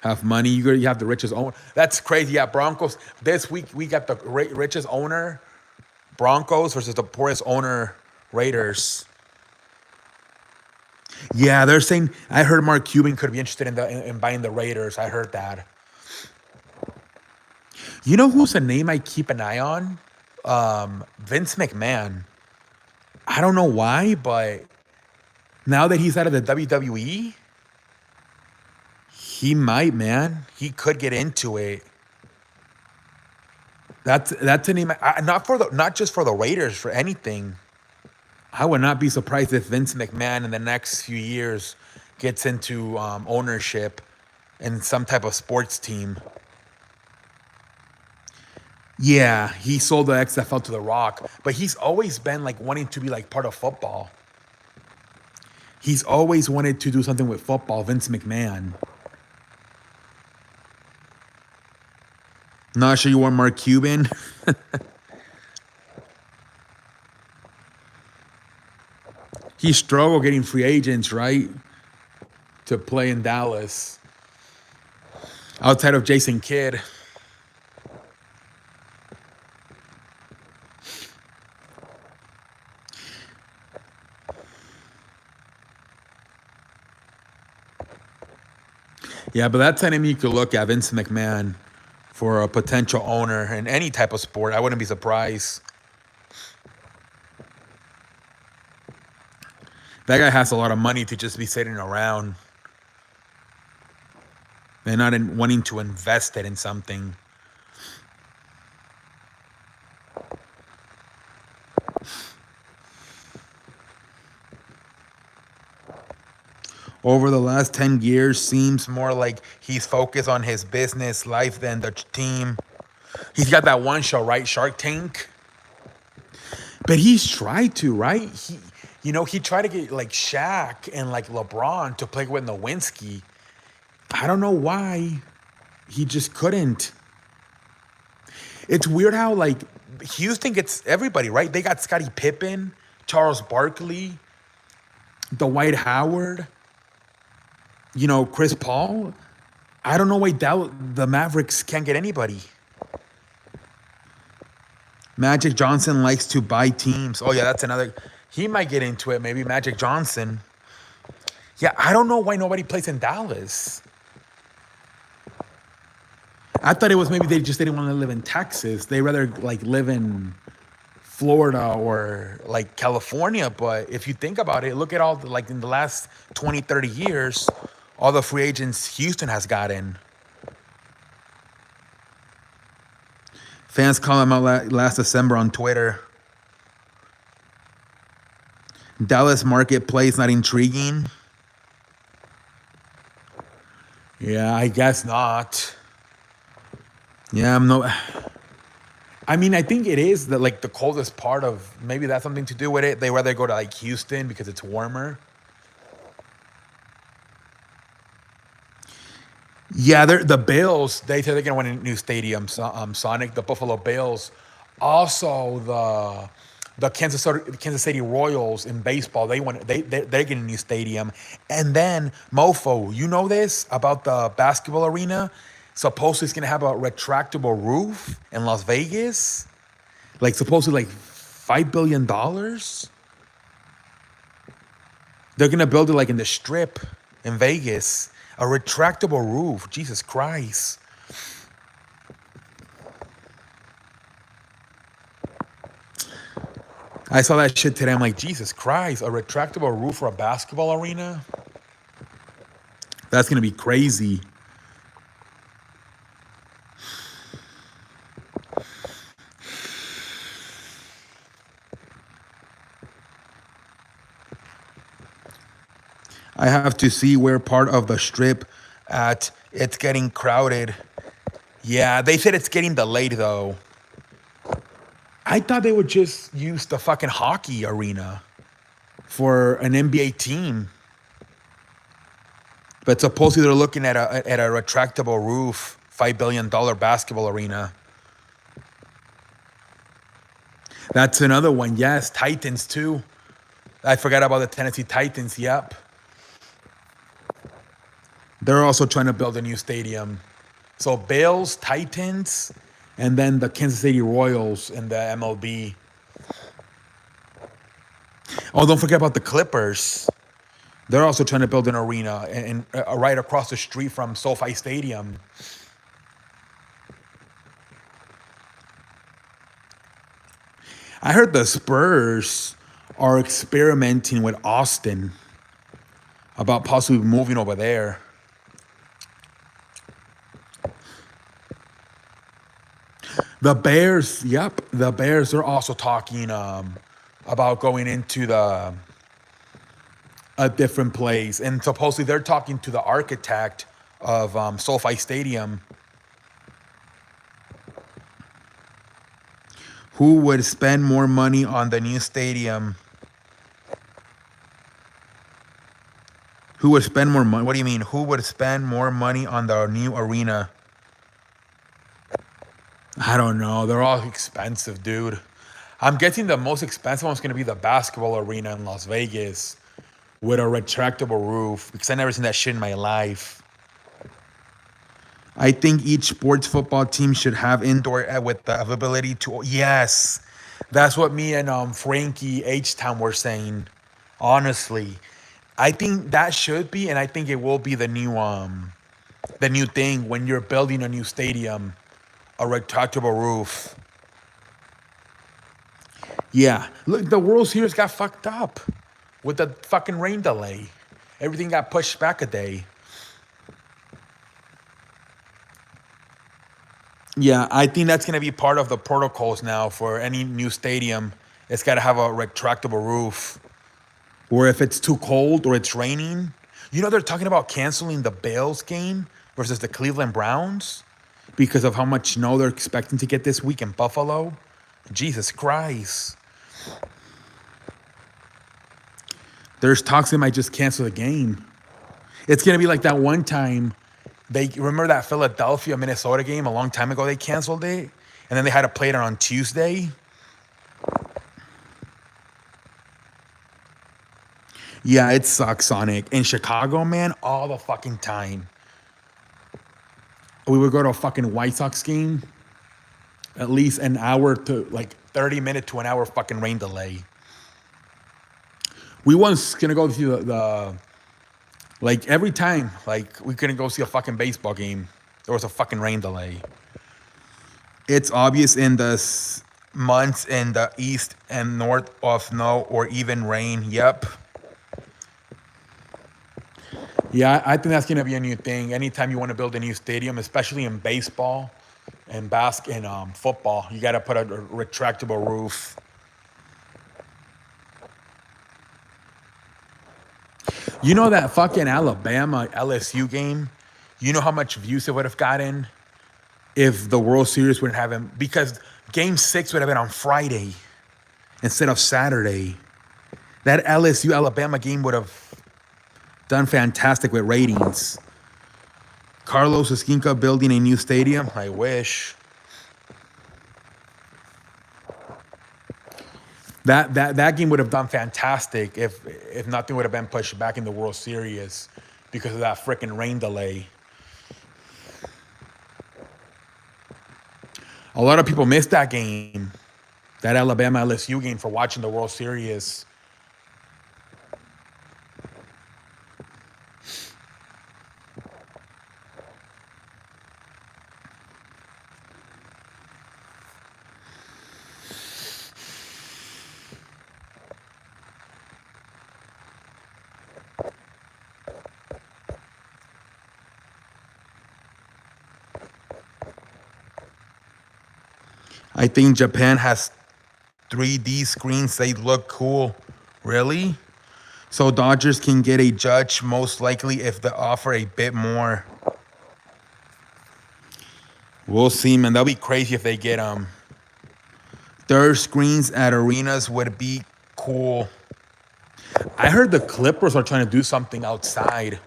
have money. You have the richest owner. That's crazy. Yeah, Broncos. This week we got the richest owner, Broncos, versus the poorest owner, Raiders. Yeah, they're saying. I heard Mark Cuban could be interested in buying the Raiders. I heard that. You know who's a name I keep an eye on? Vince McMahon. I don't know why, but now that he's out of the WWE, he might, man. He could get into it. That's a name. Not just for the Raiders, for anything. I would not be surprised if Vince McMahon in the next few years gets into ownership in some type of sports team. Yeah, he sold the XFL to The Rock, but he's always been like wanting to be like part of football. He's always wanted to do something with football, Vince McMahon. Not sure you want Mark Cuban? He struggled getting free agents, right? To play in Dallas. Outside of Jason Kidd. Yeah, but that's an name you could look at, Vince McMahon, for a potential owner in any type of sport. I wouldn't be surprised. That guy has a lot of money to just be sitting around and not wanting to invest it in something. Over the last 10 years, seems more like he's focused on his business life than the team. He's got that one show, right? Shark Tank. But he's tried to, right? He tried to get like Shaq and like LeBron to play with Nowinski. I don't know why. He just couldn't. It's weird how like Houston gets everybody, right? They got Scottie Pippen, Charles Barkley, Dwight Howard, Chris Paul. I don't know why the Mavericks can't get anybody. Magic Johnson likes to buy teams. Oh yeah, that's another. He might get into it. Maybe Magic Johnson. Yeah, I don't know why nobody plays in Dallas. I thought it was maybe they just didn't want to live in Texas. They rather like live in Florida or like California. But if you think about it, look at all like in the last 20, 30 years, all the free agents Houston has gotten. Fans call him out last December on Twitter. Dallas marketplace not intriguing. Yeah, I guess not. Yeah, I mean, I think it is like the coldest part of, maybe that's something to do with it. They rather go to like Houston because it's warmer. Yeah, the Bills. They said they're gonna win a new stadium. Sonic, the Buffalo Bills, also the Kansas City Royals in baseball. They're getting a new stadium, and then Mofo, you know this about the basketball arena? Supposedly it's gonna have a retractable roof in Las Vegas, like supposedly like $5 billion. They're gonna build it like in the Strip in Vegas. A retractable roof. Jesus Christ. I saw that shit today. I'm like, Jesus Christ, a retractable roof for a basketball arena? That's going to be crazy. I have to see where part of the Strip at. It's getting crowded. Yeah, they said it's getting delayed though. I thought they would just use the fucking hockey arena for an NBA team. But supposedly they're looking at a retractable roof, $5 billion basketball arena. That's another one. Yes, Titans too. I forgot about the Tennessee Titans. Yep. They're also trying to build a new stadium. So Bills, Titans, and then the Kansas City Royals in the MLB. Oh, don't forget about the Clippers. They're also trying to build an arena and right across the street from SoFi Stadium. I heard the Spurs are experimenting with Austin about possibly moving over there. The Bears, yep, the Bears are also talking about going into a different place, and supposedly they're talking to the architect of SoFi Stadium. Who would spend more money on the new stadium? Who would spend more money? What do you mean? Who would spend more money on the new arena? I don't know. They're all expensive, dude. I'm guessing the most expensive one's going to be the basketball arena in Las Vegas with a retractable roof, because I've never seen that shit in my life. I think each sports football team should have indoor with the ability to. Yes, that's what me and Frankie H-Town were saying. Honestly, I think that should be, and I think it will be the new The new thing when you're building a new stadium, a retractable roof. Yeah, look, the World Series got fucked up with the fucking rain delay. Everything got pushed back a day. Yeah, I think that's gonna be part of the protocols now for any new stadium. It's gotta have a retractable roof. Or if it's too cold or it's raining. You know they're talking about canceling the Bills game versus the Cleveland Browns because of how much snow they're expecting to get this week in Buffalo. Jesus Christ. There's talks they might just cancel the game. It's gonna be like that one time they remember that Philadelphia Minnesota game a long time ago. They canceled it, and then they had to play it on Tuesday. Yeah, it sucks, Sonic. In Chicago, man, all the fucking time. We would go to a fucking White Sox game, at least an hour to like 30-minute to an hour fucking rain delay. We once gonna go see the like every time, like we couldn't go see a fucking baseball game. There was a fucking rain delay. It's obvious in the months in the east and north of snow or even rain. Yep. Yeah, I think that's gonna be a new thing. Anytime you want to build a new stadium, especially in baseball and football, you gotta put a retractable roof. You know that fucking Alabama LSU game? You know how much views it would have gotten if the World Series would have him? Because Game 6 would have been on Friday instead of Saturday. That LSU Alabama game would have done fantastic with ratings. Carlos Esquinca building a new stadium? I wish. That game would have done fantastic if nothing would have been pushed back in the World Series because of that freaking rain delay. A lot of people missed that game, that Alabama LSU game, for watching the World Series. I think Japan has 3D screens. They look cool. Really? So Dodgers can get a judge most likely if they offer a bit more. We'll see, man. That'll be crazy if they get third screens at arenas would be cool. I heard the Clippers are trying to do something outside,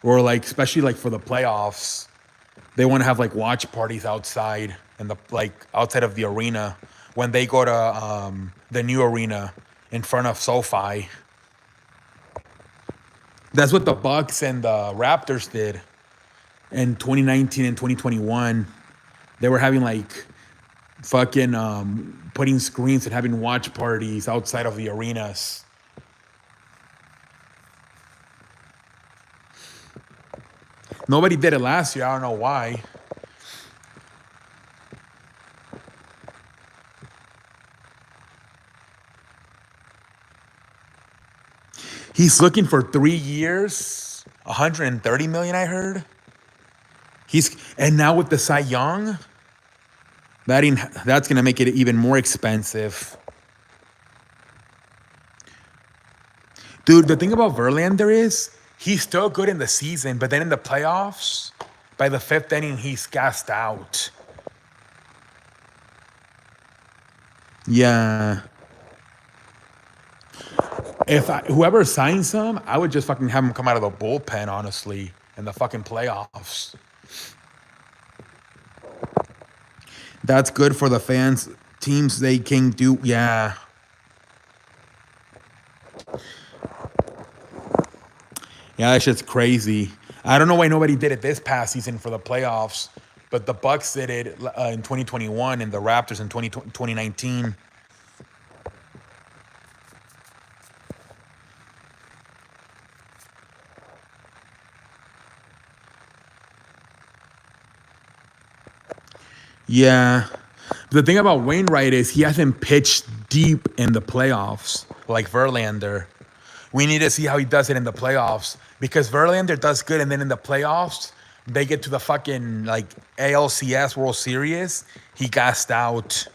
or like especially like for the playoffs. They want to have like watch parties outside and the like outside of the arena when they go to the new arena in front of SoFi. That's what the Bucks and the Raptors did in 2019 and 2021. They were having like fucking putting screens and having watch parties outside of the arenas. Nobody did it last year. I don't know why. He's looking for 3 years, 130 million. I heard. And now with the Cy Young, that's gonna make it even more expensive. Dude, the thing about Verlander is he's still good in the season, but then in the playoffs, by the fifth inning, he's gassed out. Yeah. Whoever signs him, I would just fucking have him come out of the bullpen, honestly, in the fucking playoffs. That's good for the fans. Teams they can do, yeah. Yeah, that shit's crazy. I don't know why nobody did it this past season for the playoffs, but the Bucks did it in 2021 and the Raptors in 2019. Yeah. The thing about Wainwright is he hasn't pitched deep in the playoffs like Verlander. We need to see how he does it in the playoffs because Verlander does good, and then in the playoffs they get to the fucking like ALCS World Series. He gassed out.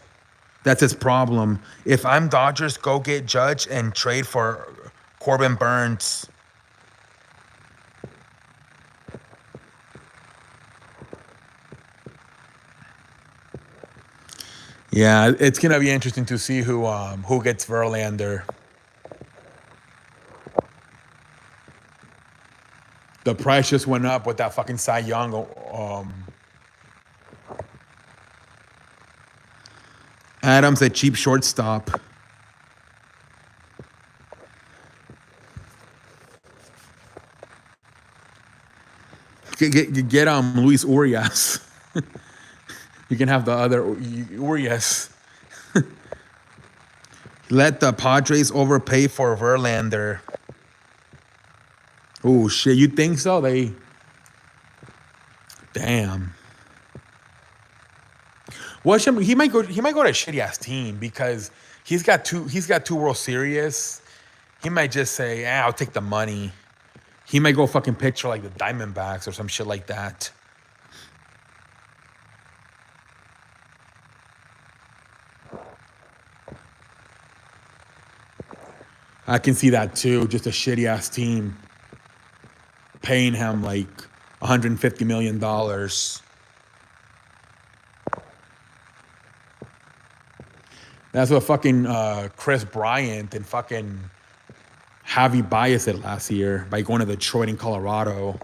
That's his problem. If I'm Dodgers, go get Judge and trade for Corbin Burns. Yeah, it's gonna be interesting to see who gets Verlander. The price just went up with that fucking Cy Young. Adams, a cheap shortstop. Get Luis Urias. You can have the other Urias. Let the Padres overpay for Verlander. Oh shit, you think so? Damn. Watch him. He might go. He might go to a shitty ass team because He's got two World Series. He might just say, "I'll take the money." He might go fucking pitch for like the Diamondbacks or some shit like that. I can see that too. Just a shitty ass team paying him like $150 million. That's what fucking Chris Bryant and fucking Javi Baez did last year by going to Detroit and Colorado.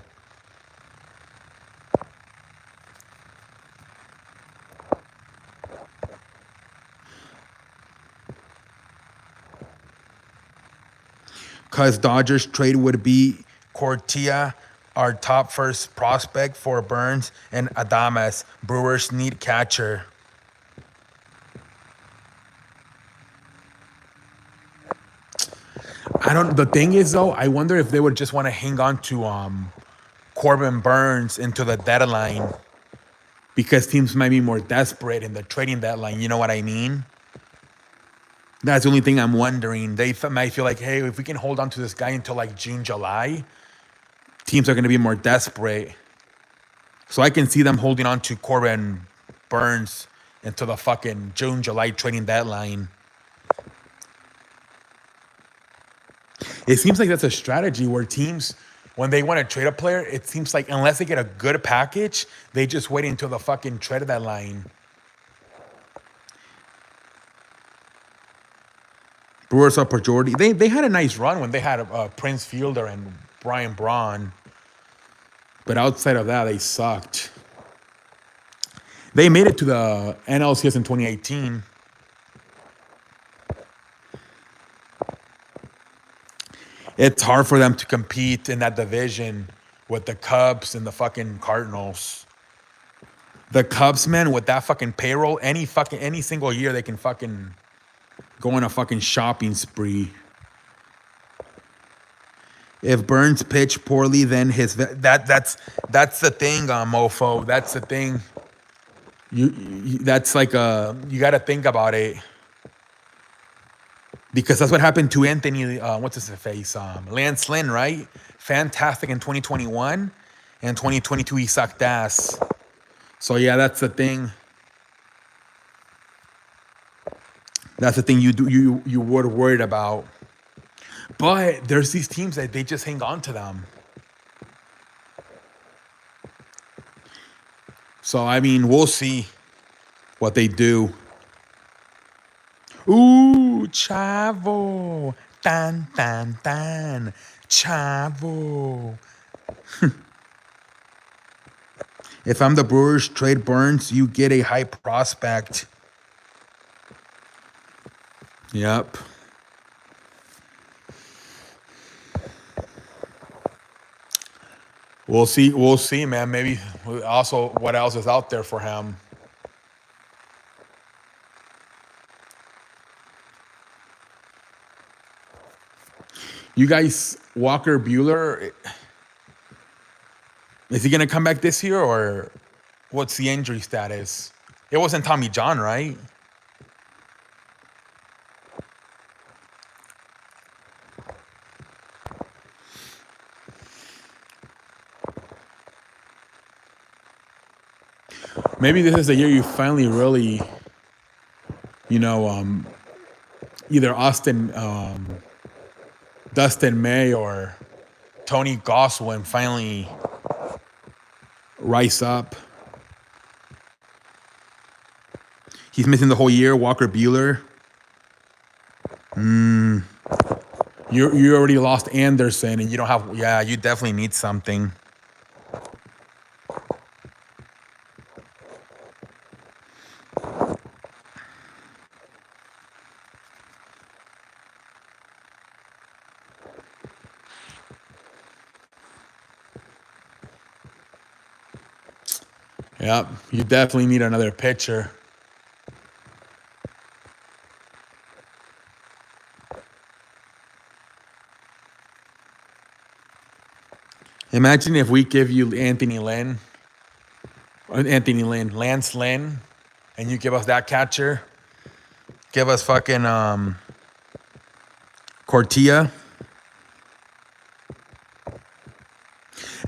Because Dodgers trade would be Cortia, our top first prospect for Burns, and Adames. Brewers need catcher. I don't. The thing is, though, I wonder if they would just want to hang on to Corbin Burns into the deadline because teams might be more desperate in the trading deadline. You know what I mean? That's the only thing I'm wondering. They might feel like, hey, if we can hold on to this guy until like June, July, teams are going to be more desperate. So I can see them holding on to Corbin Burns until the fucking June, July trading deadline. It seems like that's a strategy where teams, when they want to trade a player, it seems like unless they get a good package, they just wait until the fucking trade deadline. Brewers up majority. They had a nice run when they had Prince Fielder and Brian Braun. But outside of that, they sucked. They made it to the NLCS in 2018. It's hard for them to compete in that division with the Cubs and the fucking Cardinals. The Cubs, man, with that fucking payroll, any single year they can fucking go on a fucking shopping spree. If Burns pitched poorly, then that's the thing, mofo. That's the thing. That's like you got to think about it because that's what happened to Anthony. What's his face? Lance Lynn, right? Fantastic in 2021, and 2022 he sucked ass. So yeah, that's the thing. That's the thing you were worried about. But there's these teams that they just hang on to them. So I mean, we'll see what they do. Ooh, Chavo. Tan, tan, tan. Chavo. If I'm the Brewers, trade Burns, you get a high prospect. Yep. We'll see, man. Maybe also what else is out there for him. You guys, Walker Bueller, is he gonna come back this year or what's the injury status? It wasn't Tommy John, right? Maybe this is the year you finally really, you know, either Dustin May or Tony Goswin finally rise up. He's missing the whole year. Walker Buehler. You already lost Anderson, and you don't have. Yeah, you definitely need something. Yep, you definitely need another pitcher. Imagine if we give you Lance Lynn, and you give us that catcher. Give us fucking Cortia.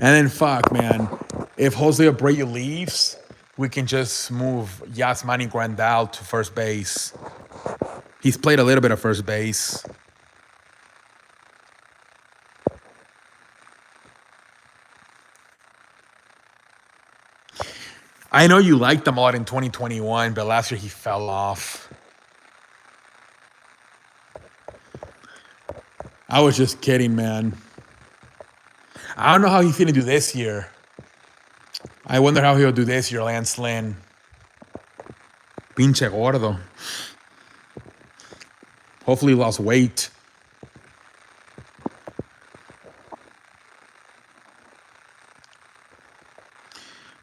And then fuck, man. If Jose Abreu leaves, we can just move Yasmani Grandal to first base. He's played a little bit of first base. I know you liked him a lot in 2021, but last year he fell off. I was just kidding, man. I don't know how he's going to do this year. I wonder how he'll do this year, Lance Lynn. Pinche gordo. Hopefully he lost weight.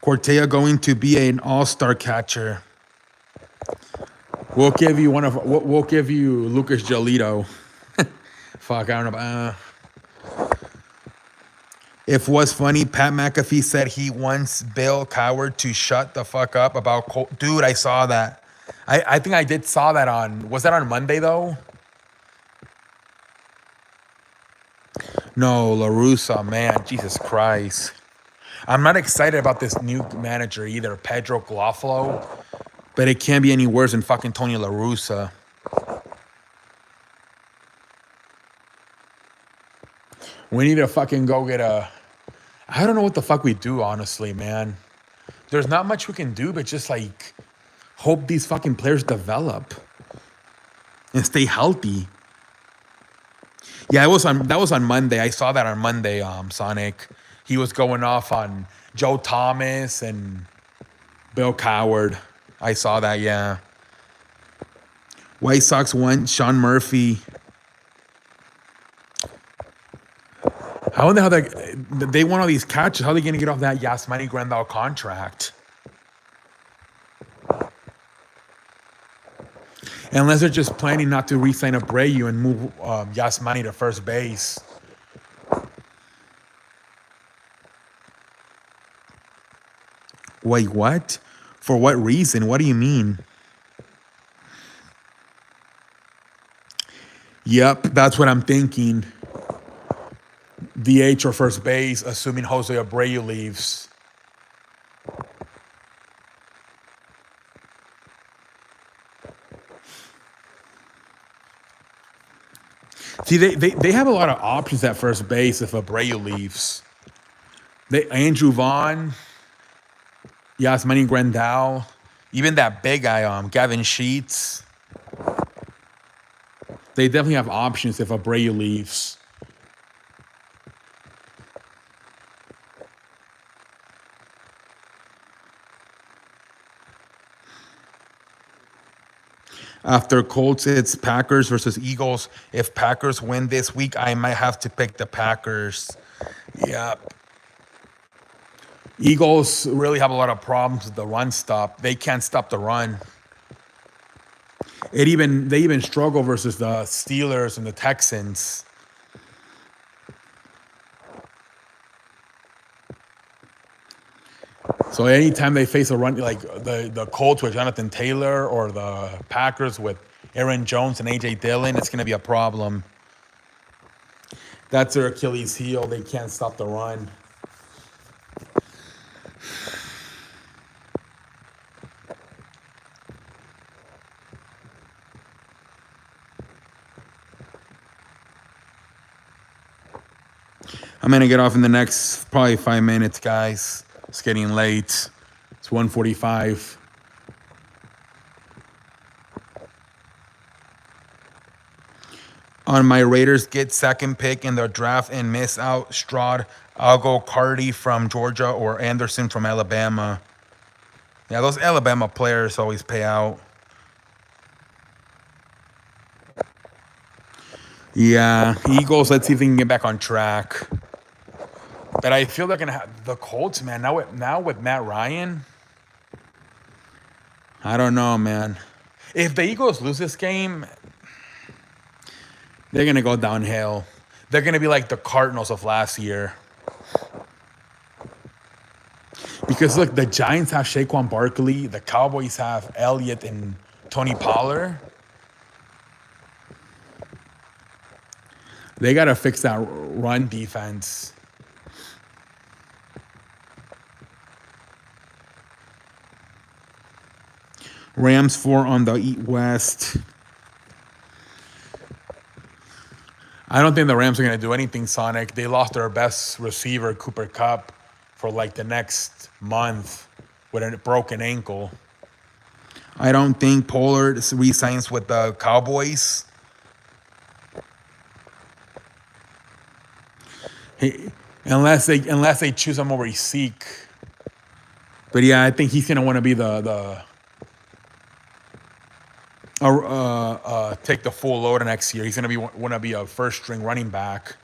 Cortea going to be an all-star catcher. We'll give you We'll give you Lucas Giolito. Fuck, I don't know. If was funny, Pat McAfee said he wants Bill Cowher to shut the fuck up about dude, I saw that. I think I did saw that on. Was that on Monday though? No, La Russa, man, Jesus Christ. I'm not excited about this new manager either, Pedro Glofalo, but it can't be any worse than fucking Tony La Russa. We need to fucking go get I don't know what the fuck we do, honestly, man. There's not much we can do but just like hope these fucking players develop and stay healthy. Yeah, that was on Monday. I saw that on Monday, Sonic. He was going off on Joe Thomas and Bill Cowher. I saw that, yeah. White Sox won Sean Murphy. I wonder how they want all these catches. How are they going to get off that Yasmani Grandal contract? Unless they're just planning not to re-sign Abreu and move Yasmani to first base. Wait, what? For what reason? What do you mean? Yep, that's what I'm thinking. DH or first base, assuming Jose Abreu leaves. See, they have a lot of options at first base if Abreu leaves. Andrew Vaughn, Yasmani Grandal, even that big guy, Gavin Sheets. They definitely have options if Abreu leaves. After Colts, it's Packers versus Eagles. If Packers win this week, I might have to pick the Packers. Yeah. Eagles really have a lot of problems with the run stop. They can't stop the run. They even struggle versus the Steelers and the Texans. So anytime they face a run like the Colts with Jonathan Taylor or the Packers with Aaron Jones and AJ Dillon, it's gonna be a problem. That's their Achilles heel. They can't stop the run. I'm gonna get off in the next probably 5 minutes, guys. It's getting late. It's 1:45. On my Raiders get second pick in the draft and miss out Stroud, I'll go Cardi from Georgia or Anderson from Alabama. Yeah, those Alabama players always pay out. Yeah, Eagles, let's see if they can get back on track. But I feel they're gonna have the Colts, man. Now with Matt Ryan, I don't know, man. If the Eagles lose this game, they're gonna go downhill. They're gonna be like the Cardinals of last year. Because look, the Giants have Saquon Barkley, the Cowboys have Elliott and Tony Pollard. They gotta fix that run defense. Rams 4 on the East West. I don't think the Rams are going to do anything, Sonic. They lost their best receiver, Cooper Kupp, for like the next month with a broken ankle. I don't think Pollard re-signs with the Cowboys. Unless they choose him over Zeke. But yeah, I think he's going to want to be take the full load next year. He's gonna want to be a first string running back.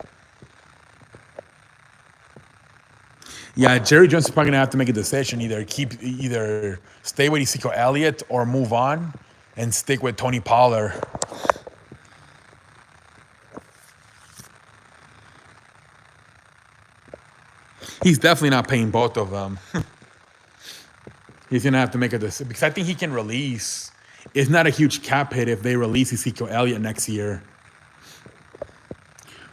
Yeah, Jerry Jones is probably gonna have to make a decision: either stay with Ezekiel Elliott or move on and stick with Tony Pollard. He's definitely not paying both of them. He's gonna have to make a decision because I think he can release. It's not a huge cap hit if they release Ezekiel Elliott next year.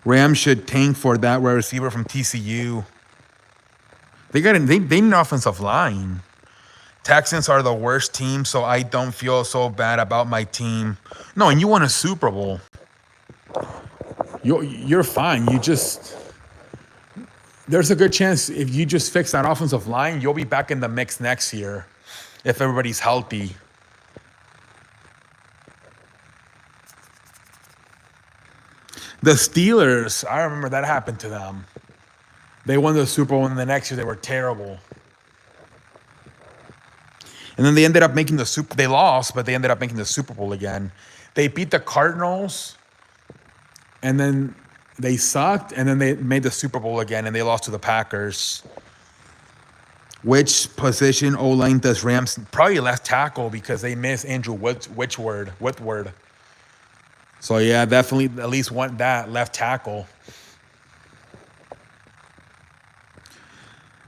Rams should tank for that wide receiver from TCU. They need an offensive line. Texans are the worst team, so I don't feel so bad about my team. No, and you won a Super Bowl. You're fine. There's a good chance if you just fix that offensive line, you'll be back in the mix next year if everybody's healthy. The Steelers, I remember that happened to them. They won the Super Bowl, and the next year they were terrible. And then they ended up making they lost, but they ended up making the Super Bowl again. They beat the Cardinals, and then they sucked, and then they made the Super Bowl again, and they lost to the Packers. Which position O-line does Rams? Probably left tackle because they miss Andrew Whitworth. So yeah, definitely at least want that left tackle.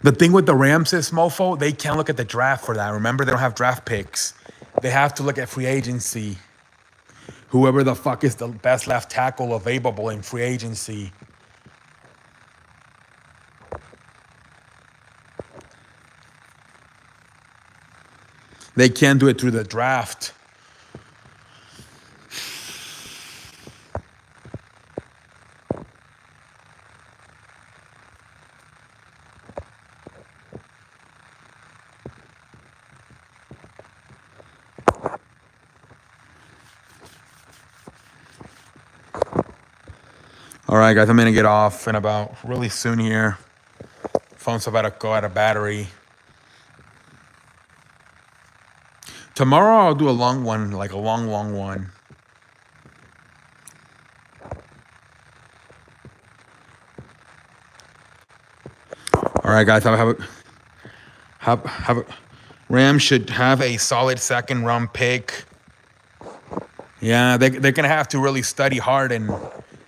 The thing with the Rams is, mofo, they can't look at the draft for that. Remember, they don't have draft picks. They have to look at free agency. Whoever the fuck is the best left tackle available in free agency. They can't do it through the draft. All right, guys, I'm going to get off in about really soon here. Phone's about to go out of battery. Tomorrow I'll do a long one, like a long one. All right, guys, have a Rams should have a solid second round pick. Yeah, they're going to have to really study hard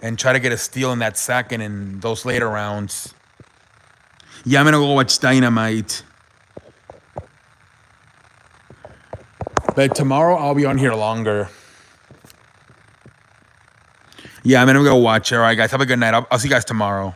and try to get a steal in that second and those later rounds. Yeah, I'm going to go watch Dynamite. But tomorrow I'll be on here longer. Yeah, I'm gonna go watch it. All right, guys. Have a good night. I'll see you guys tomorrow.